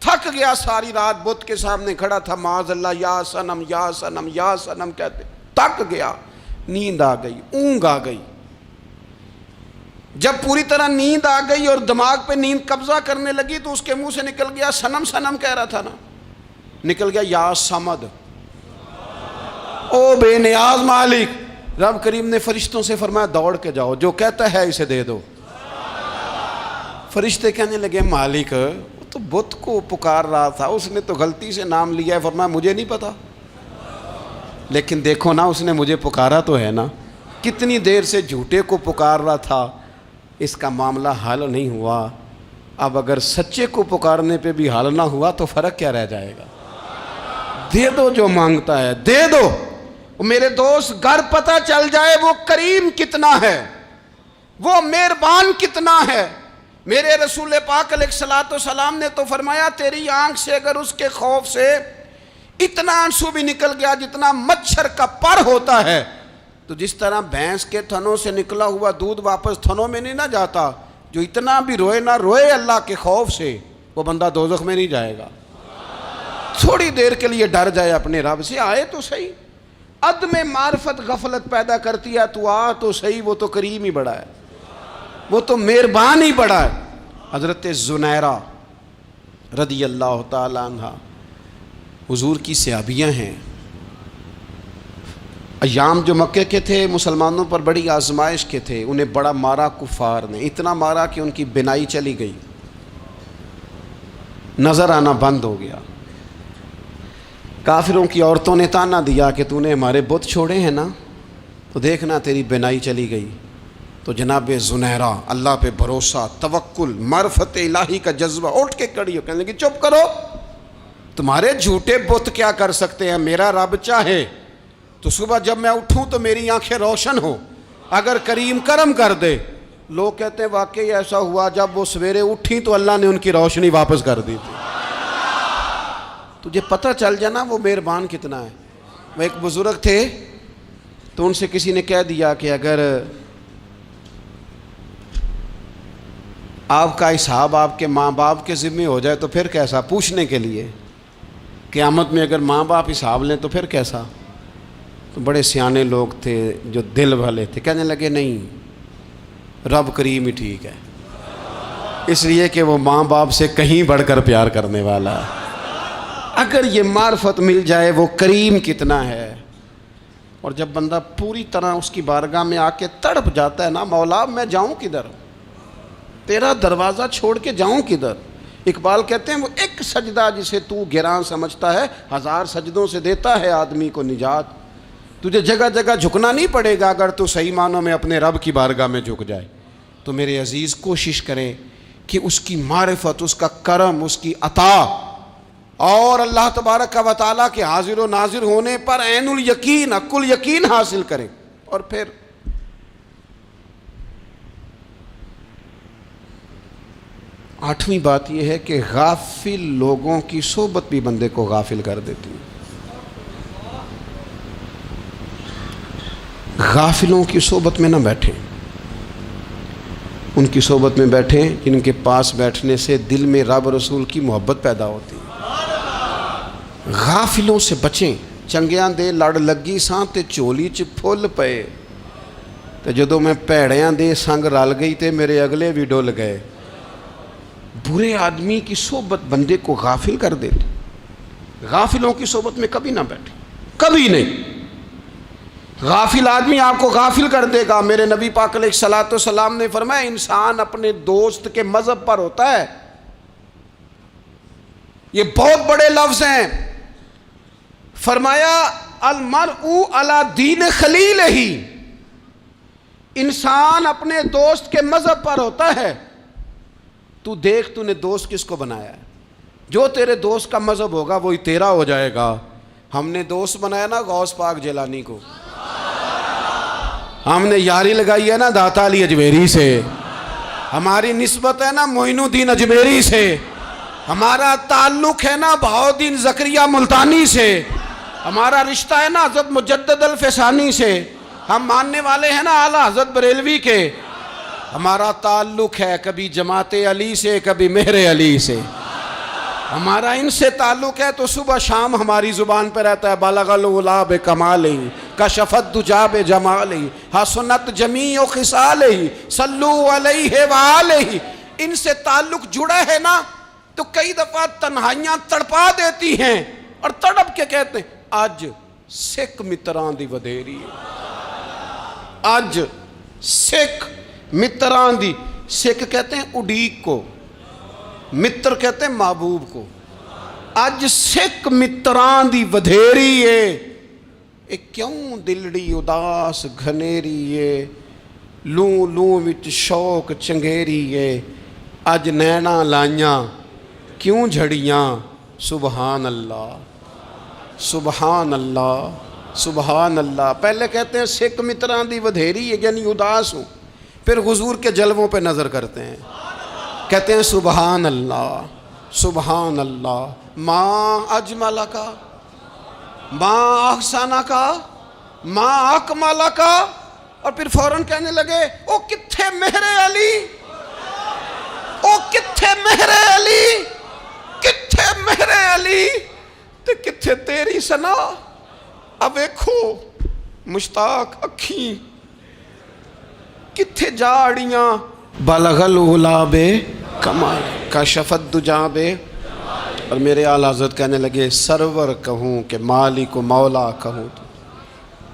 تھک گیا، ساری رات بت کے سامنے کھڑا تھا، معاذ اللہ یا صنم یا صنم یا صنم کہتے، تھک گیا، نیند آ گئی، اونگ آ گئی۔ جب پوری طرح نیند آ گئی اور دماغ پہ نیند قبضہ کرنے لگی تو اس کے منہ سے نکل گیا، صنم صنم کہہ رہا تھا نا، نکل گیا یا صمد، او بے نیاز مالک۔ رب کریم نے فرشتوں سے فرمایا دوڑ کے جاؤ، جو کہتا ہے اسے دے دو۔ فرشتے کہنے لگے مالک وہ تو بت کو پکار رہا تھا، اس نے تو غلطی سے نام لیا ہے۔ فرمایا مجھے نہیں پتا، لیکن دیکھو نا اس نے مجھے پکارا تو ہے نا، کتنی دیر سے جھوٹے کو پکار رہا تھا، اس کا معاملہ حل نہیں ہوا، اب اگر سچے کو پکارنے پہ بھی حل نہ ہوا تو فرق کیا رہ جائے گا؟ دے دو جو مانگتا ہے، دے دو۔ میرے دوست گر پتہ چل جائے وہ کریم کتنا ہے، وہ مہربان کتنا ہے۔ میرے رسول پاک علیہ الصلوۃ والسلام نے تو فرمایا تیری آنکھ سے اگر اس کے خوف سے اتنا آنسو بھی نکل گیا جتنا مچھر کا پر ہوتا ہے، تو جس طرح بھینس کے تھنوں سے نکلا ہوا دودھ واپس تھنوں میں نہیں نہ جاتا، جو اتنا بھی روئے نہ روئے اللہ کے خوف سے، وہ بندہ دوزخ میں نہیں جائے گا۔ تھوڑی دیر کے لیے ڈر جائے اپنے رب سے، آئے تو صحیح۔ عدم معرفت غفلت پیدا کرتی ہے، تو آ تو صحیح، وہ تو کریم ہی بڑا ہے، وہ تو مہربان ہی بڑا ہے۔ حضرت زنیرہ رضی اللہ تعالی عنہ حضور کی صحابیاں ہیں۔ ایام جو مکے کے تھے مسلمانوں پر بڑی آزمائش کے تھے، انہیں بڑا مارا کفار نے، اتنا مارا کہ ان کی بینائی چلی گئی، نظر آنا بند ہو گیا۔ کافروں کی عورتوں نے تانا دیا کہ تو نے ہمارے بت چھوڑے ہیں نا، تو دیکھنا تیری بینائی چلی گئی۔ تو جناب زنیرہ اللہ پہ بھروسہ، توکل، معرفت الہی کا جذبہ، اٹھ کے کھڑی ہو کہنے لگی چپ کرو، تمہارے جھوٹے بت کیا کر سکتے ہیں، میرا رب چاہے تو صبح جب میں اٹھوں تو میری آنکھیں روشن ہو، اگر کریم کرم کر دے۔ لوگ کہتے ہیں واقعی ایسا ہوا، جب وہ سویرے اٹھیں تو اللہ نے ان کی روشنی واپس کر دی تھی۔ تجھے پتہ چل جانا وہ مہربان کتنا ہے۔ وہ ایک بزرگ تھے تو ان سے کسی نے کہہ دیا کہ اگر آپ کا حساب آپ کے ماں باپ کے ذمہ ہو جائے تو پھر کیسا، پوچھنے کے لیے قیامت میں اگر ماں باپ حساب لیں تو پھر کیسا۔ تو بڑے سیانے لوگ تھے جو دل والے تھے، کہنے لگے نہیں، رب کریم ہی ٹھیک ہے، اس لیے کہ وہ ماں باپ سے کہیں بڑھ کر پیار کرنے والا ہے۔ اگر یہ معرفت مل جائے وہ کریم کتنا ہے۔ اور جب بندہ پوری طرح اس کی بارگاہ میں آ کے تڑپ جاتا ہے نا، مولا میں جاؤں کدھر، تیرا دروازہ چھوڑ کے جاؤں کدھر۔ اقبال کہتے ہیں وہ ایک سجدہ جسے تو گراں سمجھتا ہے، 1000 سجدوں سے دیتا ہے آدمی کو نجات۔ تجھے جگہ جگہ جھکنا نہیں پڑے گا اگر تو صحیح معنوں میں اپنے رب کی بارگاہ میں جھک جائے۔ تو میرے عزیز کوشش کریں کہ اس کی معرفت، اس کا کرم، اس کی عطا اور اللہ تبارک و تعالیٰ کے حاضر و ناظر ہونے پر عین الیقین، حق الیقین حاصل کریں۔ اور پھر آٹھویں بات یہ ہے کہ غافل لوگوں کی صحبت بھی بندے کو غافل کر دیتی ہے۔ غافلوں کی صحبت میں نہ بیٹھیں، ان کی صحبت میں بیٹھیں جن کے پاس بیٹھنے سے دل میں رب رسول کی محبت پیدا ہوتی ہے۔ غافلوں سے بچیں۔ چنگیاں دے لڑ لگی ساں تے چولی چ پھل پئے، تے جدوں میں پیڑیاں دے سنگ رل گئی تے میرے اگلے بھی ڈول گئے۔ برے آدمی کی صحبت بندے کو غافل کر دیتی۔ غافلوں کی صحبت میں کبھی نہ بیٹھیں، کبھی نہیں۔ غافل آدمی آپ کو غافل کر دے گا۔ میرے نبی پاک علیہ الصلوۃ والسلام نے فرمایا انسان اپنے دوست کے مذہب پر ہوتا ہے۔ یہ بہت بڑے لفظ ہیں۔ فرمایا المرء علی دین خلیلہ، انسان اپنے دوست کے مذہب پر ہوتا ہے۔ تو دیکھ تو نے دوست کس کو بنایا ہے، جو تیرے دوست کا مذہب ہوگا وہی تیرا ہو جائے گا۔ ہم نے دوست بنایا نا غوث پاک جیلانی کو، ہم نے یاری لگائی ہے نا داتا علی اجمیری سے، ہماری نسبت ہے نا معین الدین اجمیری سے، ہمارا تعلق ہے نا بہاؤالدین زکریا ملتانی سے، ہمارا رشتہ ہے نا حضرت مجدد الفسانی سے، ہم ماننے والے ہیں نا اعلیٰ حضرت بریلوی کے، ہمارا تعلق ہے کبھی جماعت علی سے کبھی مہر علی سے، ہمارا ان سے تعلق ہے تو صبح شام ہماری زبان پہ رہتا ہے بالغ العلا بکمالہ کشف الدجی بجمالہ حسنت جمیع خصالہ صلو علیہ وآلہ۔ ان سے تعلق جڑا ہے نا تو کئی دفعہ تنہائیاں تڑپا دیتی ہیں اور تڑپ کے کہتے ہیں اج سکھ متراں دی ودھیری ہے، اج سکھ متراں دی، سکھ کہتے ہیں اڈیق کو، متر کہتے ہیں محبوب کو، اج سکھ متراں دی ودھیری ہے، اے کیوں دلڑی اداس گھنیری ہے، لوں لوں وچ شوق چنگیری ہے، اج نینا لائیاں کیوں جھڑیاں، سبحان اللہ سبحان اللہ سبحان اللہ۔ پہلے کہتے ہیں سکھ متراں دی ودھیری ہے یعنی اداس ہوں، پھر حضور کے جلووں پہ نظر کرتے ہیں، کہتے ہیں سبحان اللہ سبحان اللہ، ماں اجمل کا ماں احسن کا ماں اکمل کا، اور پھر فوراً کہنے لگے او کتھے مہر علی، او کتھے مہر علی، کتھے مہر علی تے کتھے تیری سنا، اب ویکھو مشتاق اکھیں کتھے جاڑیاں، بلغ العلا بکمال کشف الدجی بے، اور میرے اعلیٰ حضرت کہنے لگے سرور کہوں کہ مالک و مولا کہوں تو،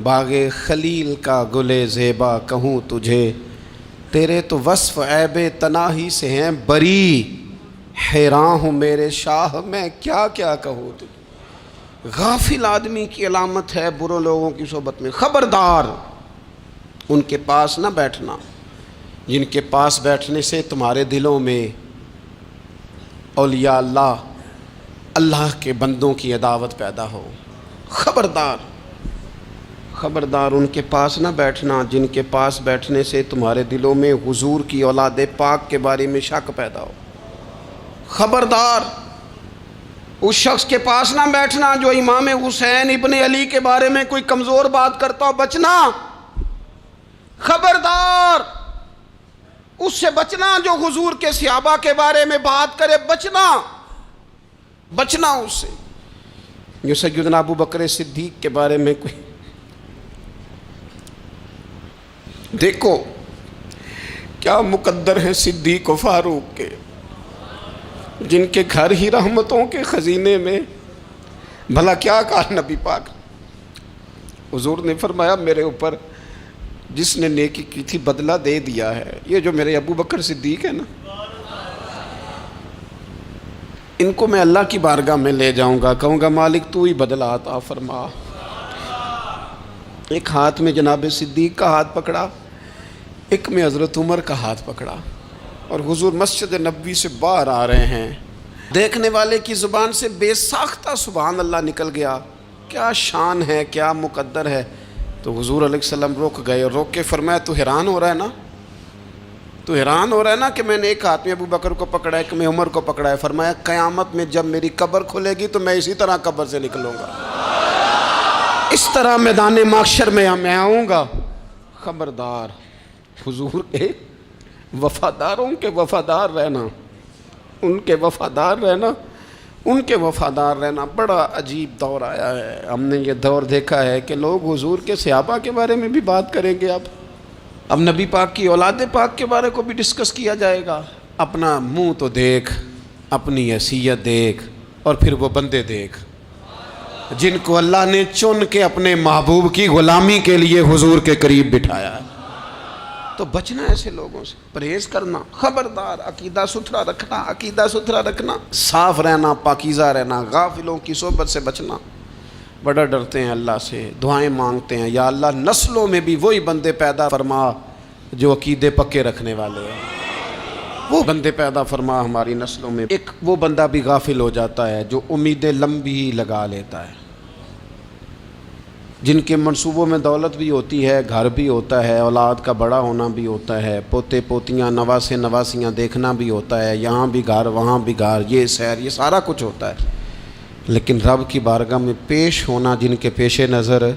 باغ خلیل کا گلے زیبا کہوں تجھے، تیرے تو وصف عیب تناہی سے ہیں بری، حیران ہوں میرے شاہ میں کیا کیا کہوں تجھے۔ غافل آدمی کی علامت ہے برے لوگوں کی صحبت میں، خبردار ان کے پاس نہ بیٹھنا جن کے پاس بیٹھنے سے تمہارے دلوں میں اولیاء اللہ اللہ کے بندوں کی عداوت پیدا ہو، خبردار خبردار ان کے پاس نہ بیٹھنا جن کے پاس بیٹھنے سے تمہارے دلوں میں حضور کی اولاد پاک کے بارے میں شک پیدا ہو، خبردار اس شخص کے پاس نہ بیٹھنا جو امام حسین ابن علی کے بارے میں کوئی کمزور بات کرتا ہو، بچنا، خبردار اس سے بچنا جو حضور کے صحابہ کے بارے میں بات کرے، بچنا بچنا اس سے، جو سیدنا ابو بکر صدیق کے بارے میں کوئی، دیکھو کیا مقدر ہیں صدیق و فاروق کے، جن کے گھر ہی رحمتوں کے خزینے میں، بھلا کیا کہا نبی پاک، حضور نے فرمایا میرے اوپر جس نے نیکی کی تھی بدلہ دے دیا ہے، یہ جو میرے ابو بکر صدیق ہے نا، ان کو میں اللہ کی بارگاہ میں لے جاؤں گا، کہوں گا مالک تو ہی بدلہ عطا فرما۔ ایک ہاتھ میں جناب صدیق کا ہاتھ پکڑا، ایک میں حضرت عمر کا ہاتھ پکڑا، اور حضور مسجد نبوی سے باہر آ رہے ہیں، دیکھنے والے کی زبان سے بے ساختہ سبحان اللہ نکل گیا، کیا شان ہے کیا مقدر ہے۔ تو حضور علیہ السلام رک گئے اور روک کے فرمایا تو حیران ہو رہا ہے نا، تو حیران ہو رہا ہے نا کہ میں نے ایک ہاتھ میں ابو بکر کو پکڑا ہے ایک میں عمر کو پکڑا ہے، فرمایا قیامت میں جب میری قبر کھلے گی تو میں اسی طرح قبر سے نکلوں گا، اس طرح میدان محشر میں میں آؤں گا۔ خبردار حضور کے وفاداروں کے وفادار رہنا، ان کے وفادار رہنا، ان کے وفادار رہنا۔ بڑا عجیب دور آیا ہے، ہم نے یہ دور دیکھا ہے کہ لوگ حضور کے صحابہ کے بارے میں بھی بات کریں گے، اب نبی پاک کی اولاد پاک کے بارے کو بھی ڈسکس کیا جائے گا۔ اپنا منہ تو دیکھ، اپنی حیثیت دیکھ، اور پھر وہ بندے دیکھ جن کو اللہ نے چن کے اپنے محبوب کی غلامی کے لیے حضور کے قریب بٹھایا ہے۔ تو بچنا ایسے لوگوں سے، پرہیز کرنا، خبردار عقیدہ ستھرا رکھنا، عقیدہ ستھرا رکھنا، صاف رہنا، پاکیزہ رہنا، غافلوں کی صحبت سے بچنا۔ بڑا ڈرتے ہیں اللہ سے، دعائیں مانگتے ہیں یا اللہ نسلوں میں بھی وہی بندے پیدا فرما جو عقیدے پکے رکھنے والے ہیں، وہ بندے پیدا فرما ہماری نسلوں میں۔ ایک وہ بندہ بھی غافل ہو جاتا ہے جو امیدیں لمبی لگا لیتا ہے، جن کے منصوبوں میں دولت بھی ہوتی ہے، گھر بھی ہوتا ہے، اولاد کا بڑا ہونا بھی ہوتا ہے، پوتے پوتیاں نواسے نواسیاں دیکھنا بھی ہوتا ہے، یہاں بھی گھر وہاں بھی گھر، یہ سیر، یہ سارا کچھ ہوتا ہے، لیکن رب کی بارگاہ میں پیش ہونا جن کے پیش نظر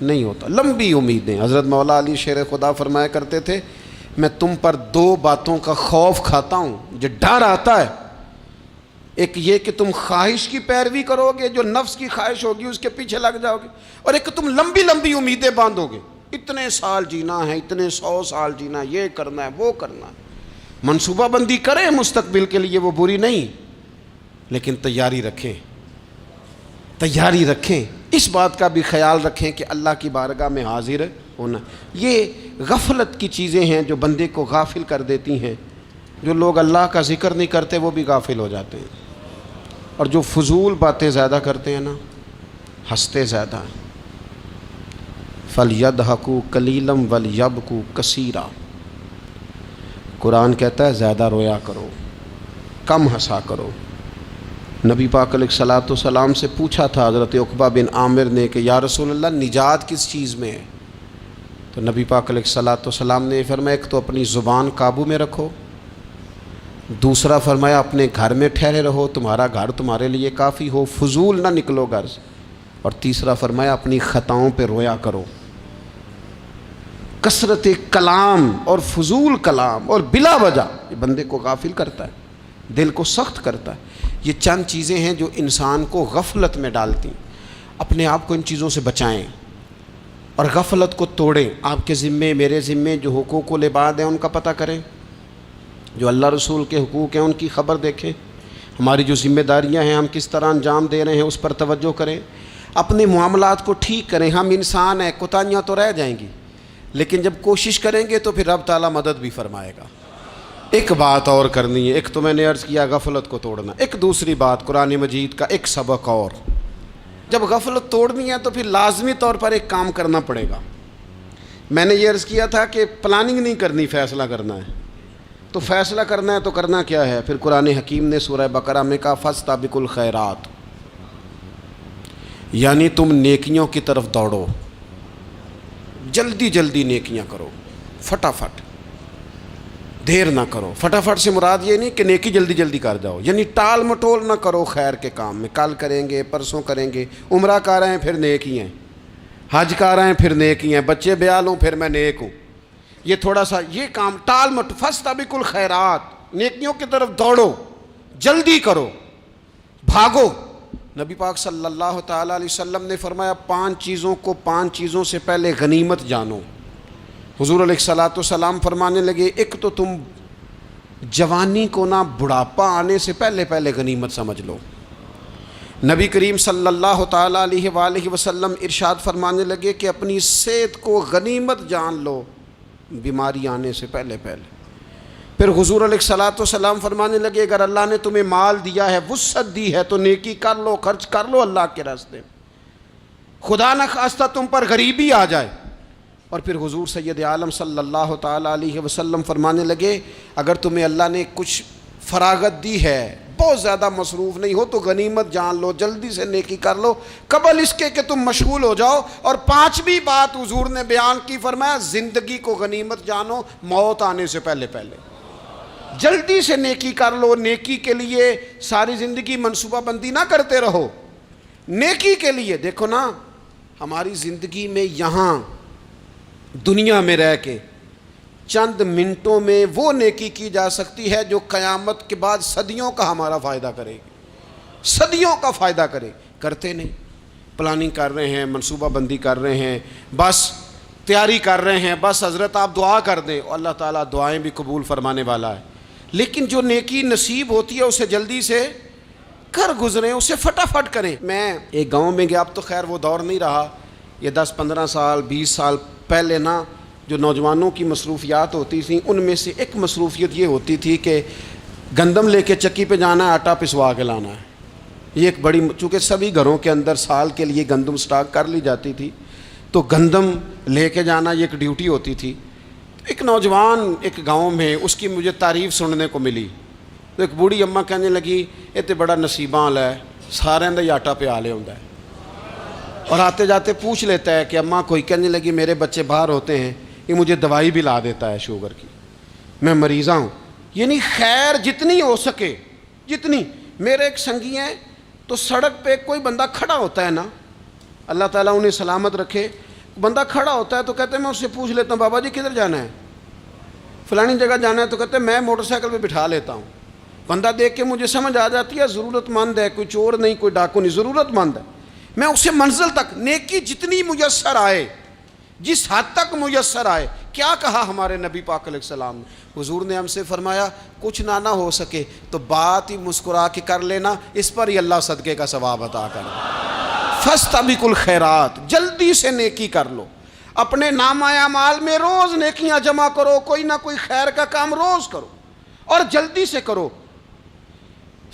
نہیں ہوتا۔ لمبی امیدیں۔ حضرت مولا علی شیر خدا فرمایا کرتے تھے، میں تم پر دو باتوں کا خوف کھاتا ہوں، جو ڈر آتا ہے، ایک یہ کہ تم خواہش کی پیروی کرو گے، جو نفس کی خواہش ہوگی اس کے پیچھے لگ جاؤ گے، اور ایک کہ تم لمبی لمبی امیدیں باندھو گے، اتنے سال جینا ہے، اتنے 100 سال جینا، یہ کرنا ہے وہ کرنا ہے۔ منصوبہ بندی کریں مستقبل کے لیے، وہ بری نہیں، لیکن تیاری رکھیں، تیاری رکھیں، اس بات کا بھی خیال رکھیں کہ اللہ کی بارگاہ میں حاضر ہونا۔ یہ غفلت کی چیزیں ہیں جو بندے کو غافل کر دیتی ہیں۔ جو لوگ اللہ کا ذکر نہیں کرتے وہ بھی غافل ہو جاتے ہیں، اور جو فضول باتیں زیادہ کرتے ہیں نا، ہنستے زیادہ ہیں۔ فَلْيَضْحَكُوا قَلِيلًا وَلْيَبْكُوا كَثِيرًا، قرآن کہتا ہے زیادہ رویا کرو، کم ہنسا کرو۔ نبی پاک علیہ الصلوۃ والسلام سے پوچھا تھا حضرت عقبہ بن عامر نے کہ یا رسول اللہ نجات کس چیز میں ہے؟ تو نبی پاک علیہ الصلوۃ والسلام نے فرمایا ایک تو اپنی زبان قابو میں رکھو، دوسرا فرمایا اپنے گھر میں ٹھہرے رہو، تمہارا گھر تمہارے لیے کافی ہو، فضول نہ نکلو گھر سے، اور تیسرا فرمایا اپنی خطاؤں پہ رویا کرو۔ کثرت کلام اور فضول کلام اور بلا وجہ یہ بندے کو غافل کرتا ہے، دل کو سخت کرتا ہے۔ یہ چند چیزیں ہیں جو انسان کو غفلت میں ڈالتی ہیں۔ اپنے آپ کو ان چیزوں سے بچائیں اور غفلت کو توڑیں۔ آپ کے ذمے، میرے ذمے جو حقوق العباد ہیں ان کا پتہ کریں، جو اللہ رسول کے حقوق ہیں ان کی خبر دیکھیں، ہماری جو ذمہ داریاں ہیں ہم کس طرح انجام دے رہے ہیں اس پر توجہ کریں، اپنے معاملات کو ٹھیک کریں۔ ہم انسان ہیں، کوتاہیاں تو رہ جائیں گی، لیکن جب کوشش کریں گے تو پھر رب تعالیٰ مدد بھی فرمائے گا۔ ایک بات اور کرنی ہے، ایک تو میں نے عرض کیا غفلت کو توڑنا، ایک دوسری بات قرآن مجید کا ایک سبق اور، جب غفلت توڑنی ہے تو پھر لازمی طور پر ایک کام کرنا پڑے گا۔ میں نے یہ عرض کیا تھا کہ پلاننگ نہیں کرنی، فیصلہ کرنا ہے۔ تو فیصلہ کرنا ہے تو کرنا کیا ہے؟ پھر قرآن حکیم نے سورہ بقرہ میں کہا فاستبقوا الخیرات، یعنی تم نیکیوں کی طرف دوڑو، جلدی جلدی نیکیاں کرو، فٹافٹ، دیر نہ کرو۔ فٹافٹ سے مراد یہ نہیں کہ نیکی جلدی جلدی کر جاؤ، یعنی ٹال مٹول نہ کرو خیر کے کام میں، کل کریں گے پرسوں کریں گے، عمرہ کر رہے ہیں پھر نیکی ہیں، حج کر رہے ہیں پھر نیکی ہیں، بچے بیال ہوں پھر میں نیک ہوں، یہ تھوڑا سا یہ کام ٹال مٹ۔ فاستبقوا الخیرات، نیکیوں کی طرف دوڑو، جلدی کرو، بھاگو۔ نبی پاک صلی اللہ تعالیٰ علیہ وسلم نے فرمایا 5 چیزوں کو 5 چیزوں سے پہلے غنیمت جانو۔ حضور علیہ الصلوۃ والسلام فرمانے لگے ایک تو تم جوانی کو نہ بڑھاپا آنے سے پہلے پہلے غنیمت سمجھ لو۔ نبی کریم صلی اللہ تعالیٰ علیہ وآلہ وسلم ارشاد فرمانے لگے کہ اپنی صحت کو غنیمت جان لو بیماری آنے سے پہلے پہلے۔ پھر حضور علیہ الصلوۃ والسلام فرمانے لگے اگر اللہ نے تمہیں مال دیا ہے، وسعت دی ہے، تو نیکی کر لو، خرچ کر لو اللہ کے راستے، خدا نہ خواستہ تم پر غریبی آ جائے۔ اور پھر حضور سید عالم صلی اللہ تعالیٰ علیہ وسلم فرمانے لگے اگر تمہیں اللہ نے کچھ فراغت دی ہے، بہت زیادہ مصروف نہیں ہو، تو غنیمت جان لو، جلدی سے نیکی کر لو قبل اس کے کہ تم مشغول ہو جاؤ۔ اور 5ویں بات حضور نے بیان کی، فرمایا زندگی کو غنیمت جانو موت آنے سے پہلے پہلے، جلدی سے نیکی کر لو۔ نیکی کے لیے ساری زندگی منصوبہ بندی نہ کرتے رہو، نیکی کے لیے دیکھو نا، ہماری زندگی میں یہاں دنیا میں رہ کے چند منٹوں میں وہ نیکی کی جا سکتی ہے جو قیامت کے بعد صدیوں کا ہمارا فائدہ کرے گی، صدیوں کا فائدہ کرے۔ کرتے نہیں، پلاننگ کر رہے ہیں، منصوبہ بندی کر رہے ہیں، بس تیاری کر رہے ہیں، بس حضرت آپ دعا کر دیں، اللہ تعالیٰ دعائیں بھی قبول فرمانے والا ہے، لیکن جو نیکی نصیب ہوتی ہے اسے جلدی سے کر گزریں، اسے فٹافٹ کریں۔ میں ایک گاؤں میں گیا، اب تو خیر وہ دور نہیں رہا، یہ 10-15 سال 20 سال پہلے نا جو نوجوانوں کی مصروفیات ہوتی تھیں ان میں سے ایک مصروفیت یہ ہوتی تھی کہ گندم لے کے چکی پہ جانا ہے، آٹا پسوا کے لانا ہے۔ یہ ایک بڑی، چونکہ سبھی گھروں کے اندر سال کے لیے گندم سٹاک کر لی جاتی تھی، تو گندم لے کے جانا یہ ایک ڈیوٹی ہوتی تھی۔ ایک نوجوان ایک گاؤں میں، اس کی مجھے تعریف سننے کو ملی، تو ایک بوڑھی اماں کہنے لگی یہ تو بڑا نصیباں والا ہے، سارے دا آٹا پیا لے ہوندا ہے۔ اور آتے جاتے پوچھ لیتا ہے کہ اماں کوئی، کہنے لگی میرے بچے باہر ہوتے ہیں، یہ مجھے دوائی بھی لا دیتا ہے شوگر کی، میں مریضہ ہوں. یعنی خیر جتنی ہو سکے جتنی. میرے ایک سنگی ہیں تو سڑک پہ کوئی بندہ کھڑا ہوتا ہے نا، اللہ تعالیٰ انہیں سلامت رکھے، بندہ کھڑا ہوتا ہے تو کہتے ہیں میں اس سے پوچھ لیتا ہوں بابا جی کدھر جانا ہے، فلانی جگہ جانا ہے، تو کہتے ہیں میں موٹر سائیکل پہ بٹھا لیتا ہوں. بندہ دیکھ کے مجھے سمجھ آ جاتی ہے ضرورت مند ہے، کوئی چور نہیں، کوئی ڈاکو نہیں، ضرورت مند ہے. میں اسے منزل تک نیکی جتنی میسر آئے، جس حد تک میسر آئے. کیا کہا ہمارے نبی پاک علیہ السلام نے؟ حضور نے ہم سے فرمایا کچھ نہ ہو سکے تو بات ہی مسکرا کے کر لینا، اس پر ہی اللہ صدقے کا ثواب عطا کر دے. فاستبقوا الخیرات، جلدی سے نیکی کر لو. اپنے نامہ اعمال میں روز نیکیاں جمع کرو، کوئی نہ کوئی خیر کا کام روز کرو اور جلدی سے کرو.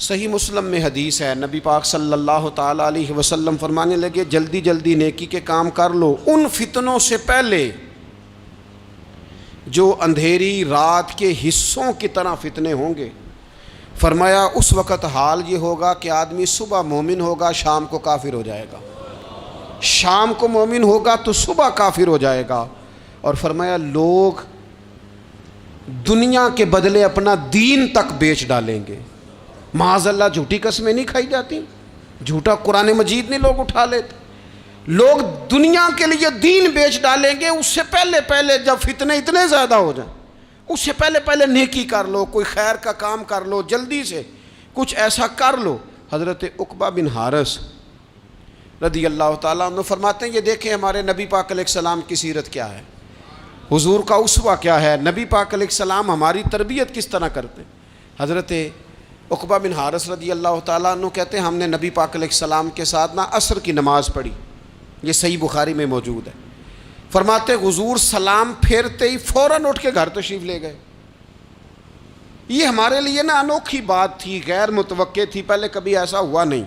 صحیح مسلم میں حدیث ہے، نبی پاک صلی اللہ تعالیٰ علیہ وسلم فرمانے لگے جلدی جلدی نیکی کے کام کر لو ان فتنوں سے پہلے جو اندھیری رات کے حصوں کی طرح فتنے ہوں گے. فرمایا اس وقت حال یہ ہوگا کہ آدمی صبح مومن ہوگا، شام کو کافر ہو جائے گا، شام کو مومن ہوگا تو صبح کافر ہو جائے گا. اور فرمایا لوگ دنیا کے بدلے اپنا دین تک بیچ ڈالیں گے. معاذ اللہ جھوٹی قسمیں نہیں کھائی جاتی، جھوٹا قرآن مجید نہیں لوگ اٹھا لیتے. لوگ دنیا کے لیے دین بیچ ڈالیں گے. اس سے پہلے جب فتنے اتنے زیادہ ہو جائیں، اس سے پہلے نیکی کر لو، کوئی خیر کا کام کر لو، جلدی سے کچھ ایسا کر لو. حضرت عقبہ بن حارث رضی اللہ تعالیٰ عنہ فرماتے ہیں یہ دیکھیں ہمارے نبی پاک علیہ السلام کی سیرت کیا ہے، حضور کا اسوہ کیا ہے، نبی پاک علیہ السلام ہماری تربیت کس طرح کرتے ہیں. حضرت عقبہ بن حارث رضی اللہ تعالیٰ عنہ کہتے ہیں ہم نے نبی پاک علیہ السلام کے ساتھ عصر کی نماز پڑھی، یہ صحیح بخاری میں موجود ہے. فرماتے حضور سلام پھیرتے ہی فوراً اٹھ کے گھر تشریف لے گئے. یہ ہمارے لیے انوکھی بات تھی، غیر متوقع تھی، پہلے کبھی ایسا ہوا نہیں.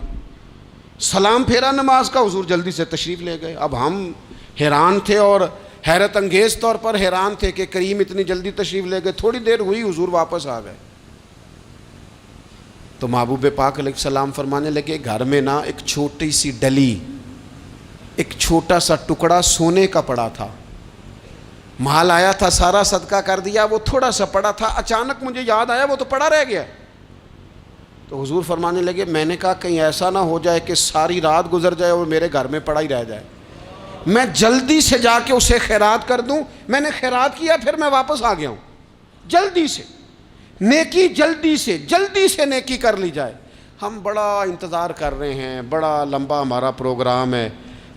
سلام پھیرا نماز کا، حضور جلدی سے تشریف لے گئے. اب ہم حیران تھے اور حیرت انگیز طور پر حیران تھے کہ کریم اتنی جلدی تشریف لے گئے. تھوڑی دیر ہوئی حضور واپس آ گئے تو محبوب پاک علیہ السلام فرمانے لگے گھر میں ایک چھوٹی سی ڈلی، ایک چھوٹا سا ٹکڑا سونے کا پڑا تھا، مال آیا تھا سارا صدقہ کر دیا، وہ تھوڑا سا پڑا تھا، اچانک مجھے یاد آیا وہ تو پڑا رہ گیا. تو حضور فرمانے لگے میں نے کہا کہیں ایسا نہ ہو جائے کہ ساری رات گزر جائے اور میرے گھر میں پڑا ہی رہ جائے، میں جلدی سے جا کے اسے خیرات کر دوں. میں نے خیرات کیا پھر میں واپس آ گیا ہوں. جلدی سے نیکی، جلدی سے نیکی کر لی جائے. ہم بڑا انتظار کر رہے ہیں، بڑا لمبا ہمارا پروگرام ہے،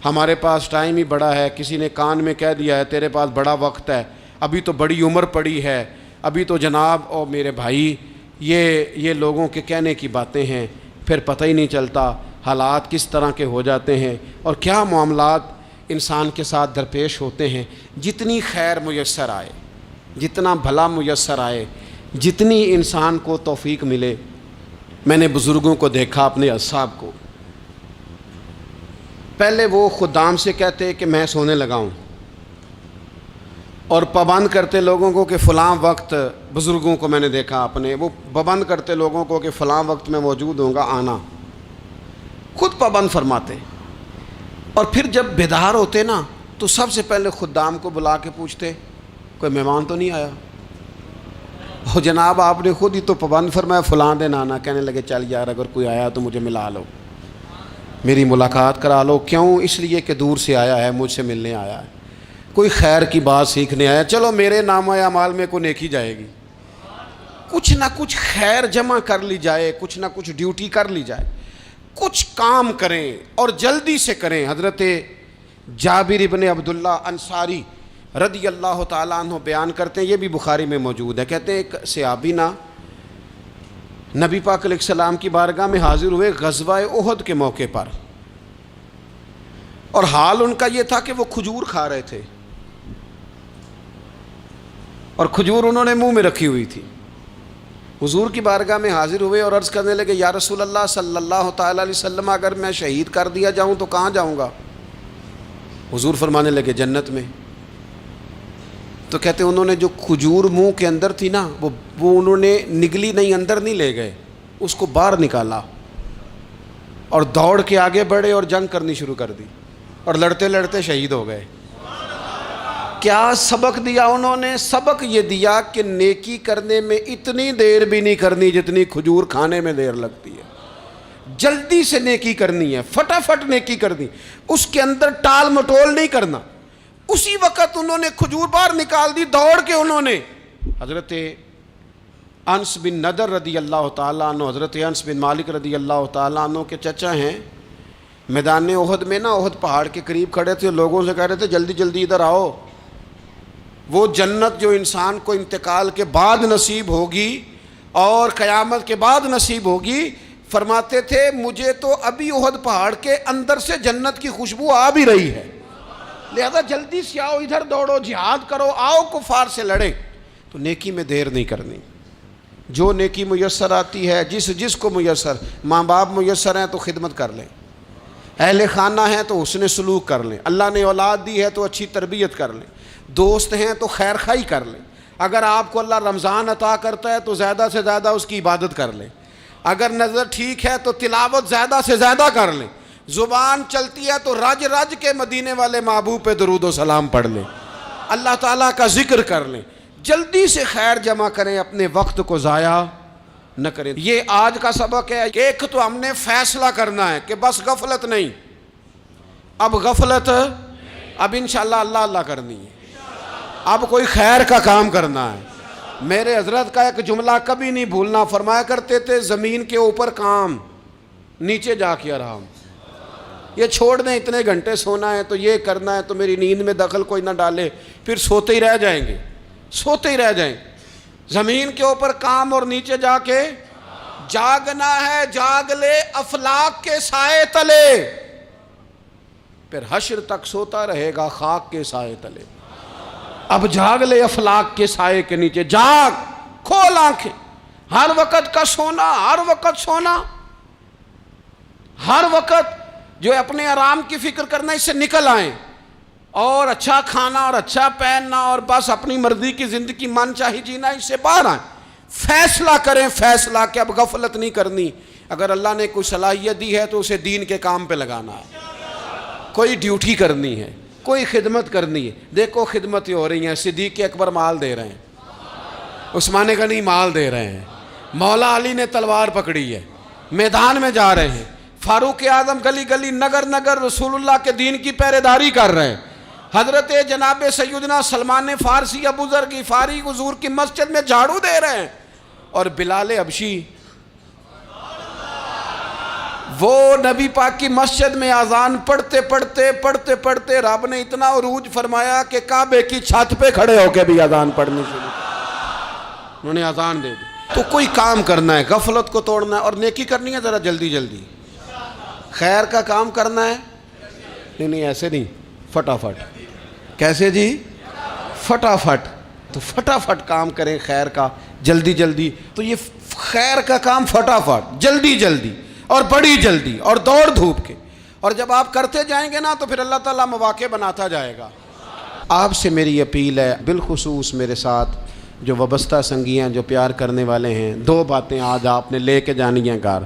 ہمارے پاس ٹائم ہی بڑا ہے. کسی نے کان میں کہہ دیا ہے تیرے پاس بڑا وقت ہے، ابھی تو بڑی عمر پڑی ہے، ابھی تو جناب اور میرے بھائی یہ لوگوں کے کہنے کی باتیں ہیں، پھر پتہ ہی نہیں چلتا حالات کس طرح کے ہو جاتے ہیں اور کیا معاملات انسان کے ساتھ درپیش ہوتے ہیں. جتنی خیر میسر آئے، جتنا بھلا میسر آئے، جتنی انسان کو توفیق ملے. میں نے بزرگوں کو دیکھا، اپنے اصحاب کو، پہلے وہ خدام سے کہتے کہ میں سونے لگا ہوں اور پابند کرتے لوگوں کو کہ فلاں وقت، بزرگوں کو میں نے دیکھا اپنے، وہ پابند کرتے لوگوں کو کہ فلاں وقت میں موجود ہوں گا آنا، خود پابند فرماتے. اور پھر جب بیدار ہوتے تو سب سے پہلے خدام کو بلا کے پوچھتے کوئی مہمان تو نہیں آیا. وہ جناب آپ نے خود ہی تو پابند فرمایا فلاں دن آنا. کہنے لگے چل یار اگر کوئی آیا تو مجھے ملا لو، میری ملاقات کرا لو. کیوں؟ اس لیے کہ دور سے آیا ہے، مجھ سے ملنے آیا ہے، کوئی خیر کی بات سیکھنے آیا. چلو میرے نامہ اعمال میں کوئی نیکی جائے گی. کچھ نہ کچھ خیر جمع کر لی جائے، کچھ نہ کچھ ڈیوٹی کر لی جائے، کچھ کام کریں اور جلدی سے کریں. حضرت جابر ابن عبداللہ انصاری رضی اللہ تعالیٰ عنہ بیان کرتے ہیں، یہ بھی بخاری میں موجود ہے. کہتے ہیں ایک صحابی نبی پاک علیہ السلام کی بارگاہ میں حاضر ہوئے غزوہ احد کے موقع پر، اور حال ان کا یہ تھا کہ وہ کھجور کھا رہے تھے اور کھجور انہوں نے منہ میں رکھی ہوئی تھی. حضور کی بارگاہ میں حاضر ہوئے اور عرض کرنے لگے یا رسول اللہ صلی اللہ تعالیٰ علیہ وسلم اگر میں شہید کر دیا جاؤں تو کہاں جاؤں گا؟ حضور فرمانے لگے جنت میں. تو کہتے ہیں انہوں نے جو کھجور منہ کے اندر تھی وہ انہوں نے نگلی نہیں، اندر نہیں لے گئے، اس کو باہر نکالا اور دوڑ کے آگے بڑھے اور جنگ کرنی شروع کر دی. اور لڑتے لڑتے شہید ہو گئے۔ کیا سبق دیا انہوں نے؟ سبق یہ دیا کہ نیکی کرنے میں اتنی دیر بھی نہیں کرنی جتنی کھجور کھانے میں دیر لگتی ہے۔ جلدی سے نیکی کرنی ہے، فٹافٹ نیکی کرنی، اس کے اندر ٹال مٹول نہیں کرنا۔ اسی وقت انہوں نے کھجور باہر نکال دی، دوڑ کے انہوں نے حضرت انس بن نضر رضی اللہ تعالیٰ عنہ، حضرت انس بن مالک رضی اللہ تعالیٰ عنہ کے چچا ہیں، میدان احد میں نا، احد پہاڑ کے قریب کھڑے تھے، لوگوں سے کہہ رہے تھے جلدی جلدی ادھر آؤ، وہ جنت جو انسان کو انتقال کے بعد نصیب ہوگی اور قیامت کے بعد نصیب ہوگی، فرماتے تھے مجھے تو ابھی احد پہاڑ کے اندر سے جنت کی خوشبو آ بھی رہی ہے، لہذا جلدی سے آؤ، ادھر دوڑو، جہاد کرو، آؤ کفار سے لڑیں۔ تو نیکی میں دیر نہیں کرنی، جو نیکی میسر آتی ہے، جس کو میسر، ماں باپ میسر ہیں تو خدمت کر لیں، اہل خانہ ہیں تو حسن سلوک کر لیں، اللہ نے اولاد دی ہے تو اچھی تربیت کر لیں، دوست ہیں تو خیر خواہی کر لیں، اگر آپ کو اللہ رمضان عطا کرتا ہے تو زیادہ سے زیادہ اس کی عبادت کر لیں، اگر نظر ٹھیک ہے تو تلاوت زیادہ سے زیادہ کر لیں، زبان چلتی ہے تو رج رج کے مدینے والے محبوب پہ درود و سلام پڑھ لیں، اللہ تعالیٰ کا ذکر کر لیں، جلدی سے خیر جمع کریں، اپنے وقت کو ضائع نہ کریں۔ یہ آج کا سبق ہے۔ ایک تو ہم نے فیصلہ کرنا ہے کہ بس غفلت نہیں، اب غفلت، اب انشاءاللہ اللہ اللہ کرنی ہے، اب کوئی خیر کا کام کرنا ہے۔ میرے حضرت کا ایک جملہ کبھی نہیں بھولنا، فرمایا کرتے تھے زمین کے اوپر کام، نیچے جا کے آرام۔ یہ چھوڑ دیں، اتنے گھنٹے سونا ہے تو یہ کرنا ہے تو میری نیند میں دخل کوئی نہ ڈالے، پھر سوتے ہی رہ جائیں گے، سوتے ہی رہ جائیں۔ زمین کے اوپر کام اور نیچے جا کے جاگنا ہے، جاگ لے افلاک کے سائے تلے، پھر حشر تک سوتا رہے گا خاک کے سائے تلے۔ اب جاگ لے افلاک کے سائے کے نیچے، جاگ، کھول آنکھیں، ہر وقت کا سونا، ہر وقت سونا، ہر وقت جو اپنے آرام کی فکر کرنا، اس سے نکل آئیں اور اچھا کھانا اور اچھا پہننا اور بس اپنی مرضی کی زندگی من چاہی جینا، اس سے باہر آئیں، فیصلہ کریں، فیصلہ کہ اب غفلت نہیں کرنی۔ اگر اللہ نے کوئی صلاحیت دی ہے تو اسے دین کے کام پہ لگانا ہے، کوئی ڈیوٹی کرنی ہے، کوئی خدمت کرنی ہے۔ دیکھو خدمتیں ہو رہی ہیں، صدیق اکبر مال دے رہے ہیں، عثمان غنی مال دے رہے ہیں، مولا علی نے تلوار پکڑی ہے، میدان میں جا رہے ہیں، فاروق اعظم گلی گلی نگر نگر رسول اللہ کے دین کی پہرے داری کر رہے ہیں، حضرت جناب سیدنا سلمان فارسی ابو ذر غفاری حضور کی مسجد میں جھاڑو دے رہے ہیں، اور بلال حبشی وہ نبی پاک کی مسجد میں اذان پڑھتے پڑھتے رب نے اتنا عروج فرمایا کہ کعبے کی چھت پہ کھڑے ہو کے بھی اذان پڑھنی شروع، انہوں نے اذان دے دی۔ تو کوئی کام کرنا ہے، غفلت کو توڑنا ہے اور نیکی کرنی ہے، ذرا جلدی جلدی خیر کا کام کرنا ہے، نہیں ایسے نہیں، فٹافٹ۔ کیسے جی؟ فٹافٹ۔ تو فٹافٹ کام کریں خیر کا، جلدی جلدی۔ تو یہ خیر کا کام فٹافٹ، جلدی جلدی اور بڑی جلدی اور دوڑ دھوپ کے، اور جب آپ کرتے جائیں گے نا تو پھر اللہ تعالیٰ مواقع بناتا جائے گا۔ آپ سے میری اپیل ہے، بالخصوص میرے ساتھ جو وابستہ سنگی ہیں، جو پیار کرنے والے ہیں، دو باتیں آج آپ نے لے کے جانی ہیں گھر۔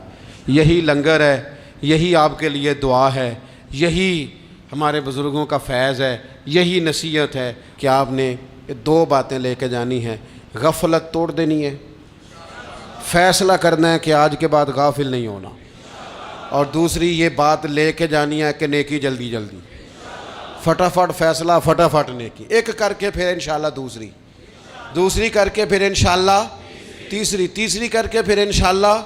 یہی لنگر ہے، یہی آپ کے لیے دعا ہے، یہی ہمارے بزرگوں کا فیض ہے، یہی نصیحت ہے کہ آپ نے یہ دو باتیں لے کے جانی ہیں۔ غفلت توڑ دینی ہے، فیصلہ کرنا ہے کہ آج کے بعد غافل نہیں ہونا، اور دوسری یہ بات لے کے جانی ہے کہ نیکی جلدی جلدی، فٹافٹ فیصلہ، فٹافٹ نیکی، ایک کر کے پھر انشاءاللہ دوسری کر کے پھر انشاءاللہ تیسری کر کے پھر انشاءاللہ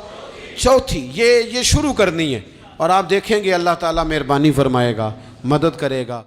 چوتھی، یہ شروع کرنی ہے، اور آپ دیکھیں گے اللہ تعالیٰ مہربانی فرمائے گا، مدد کرے گا۔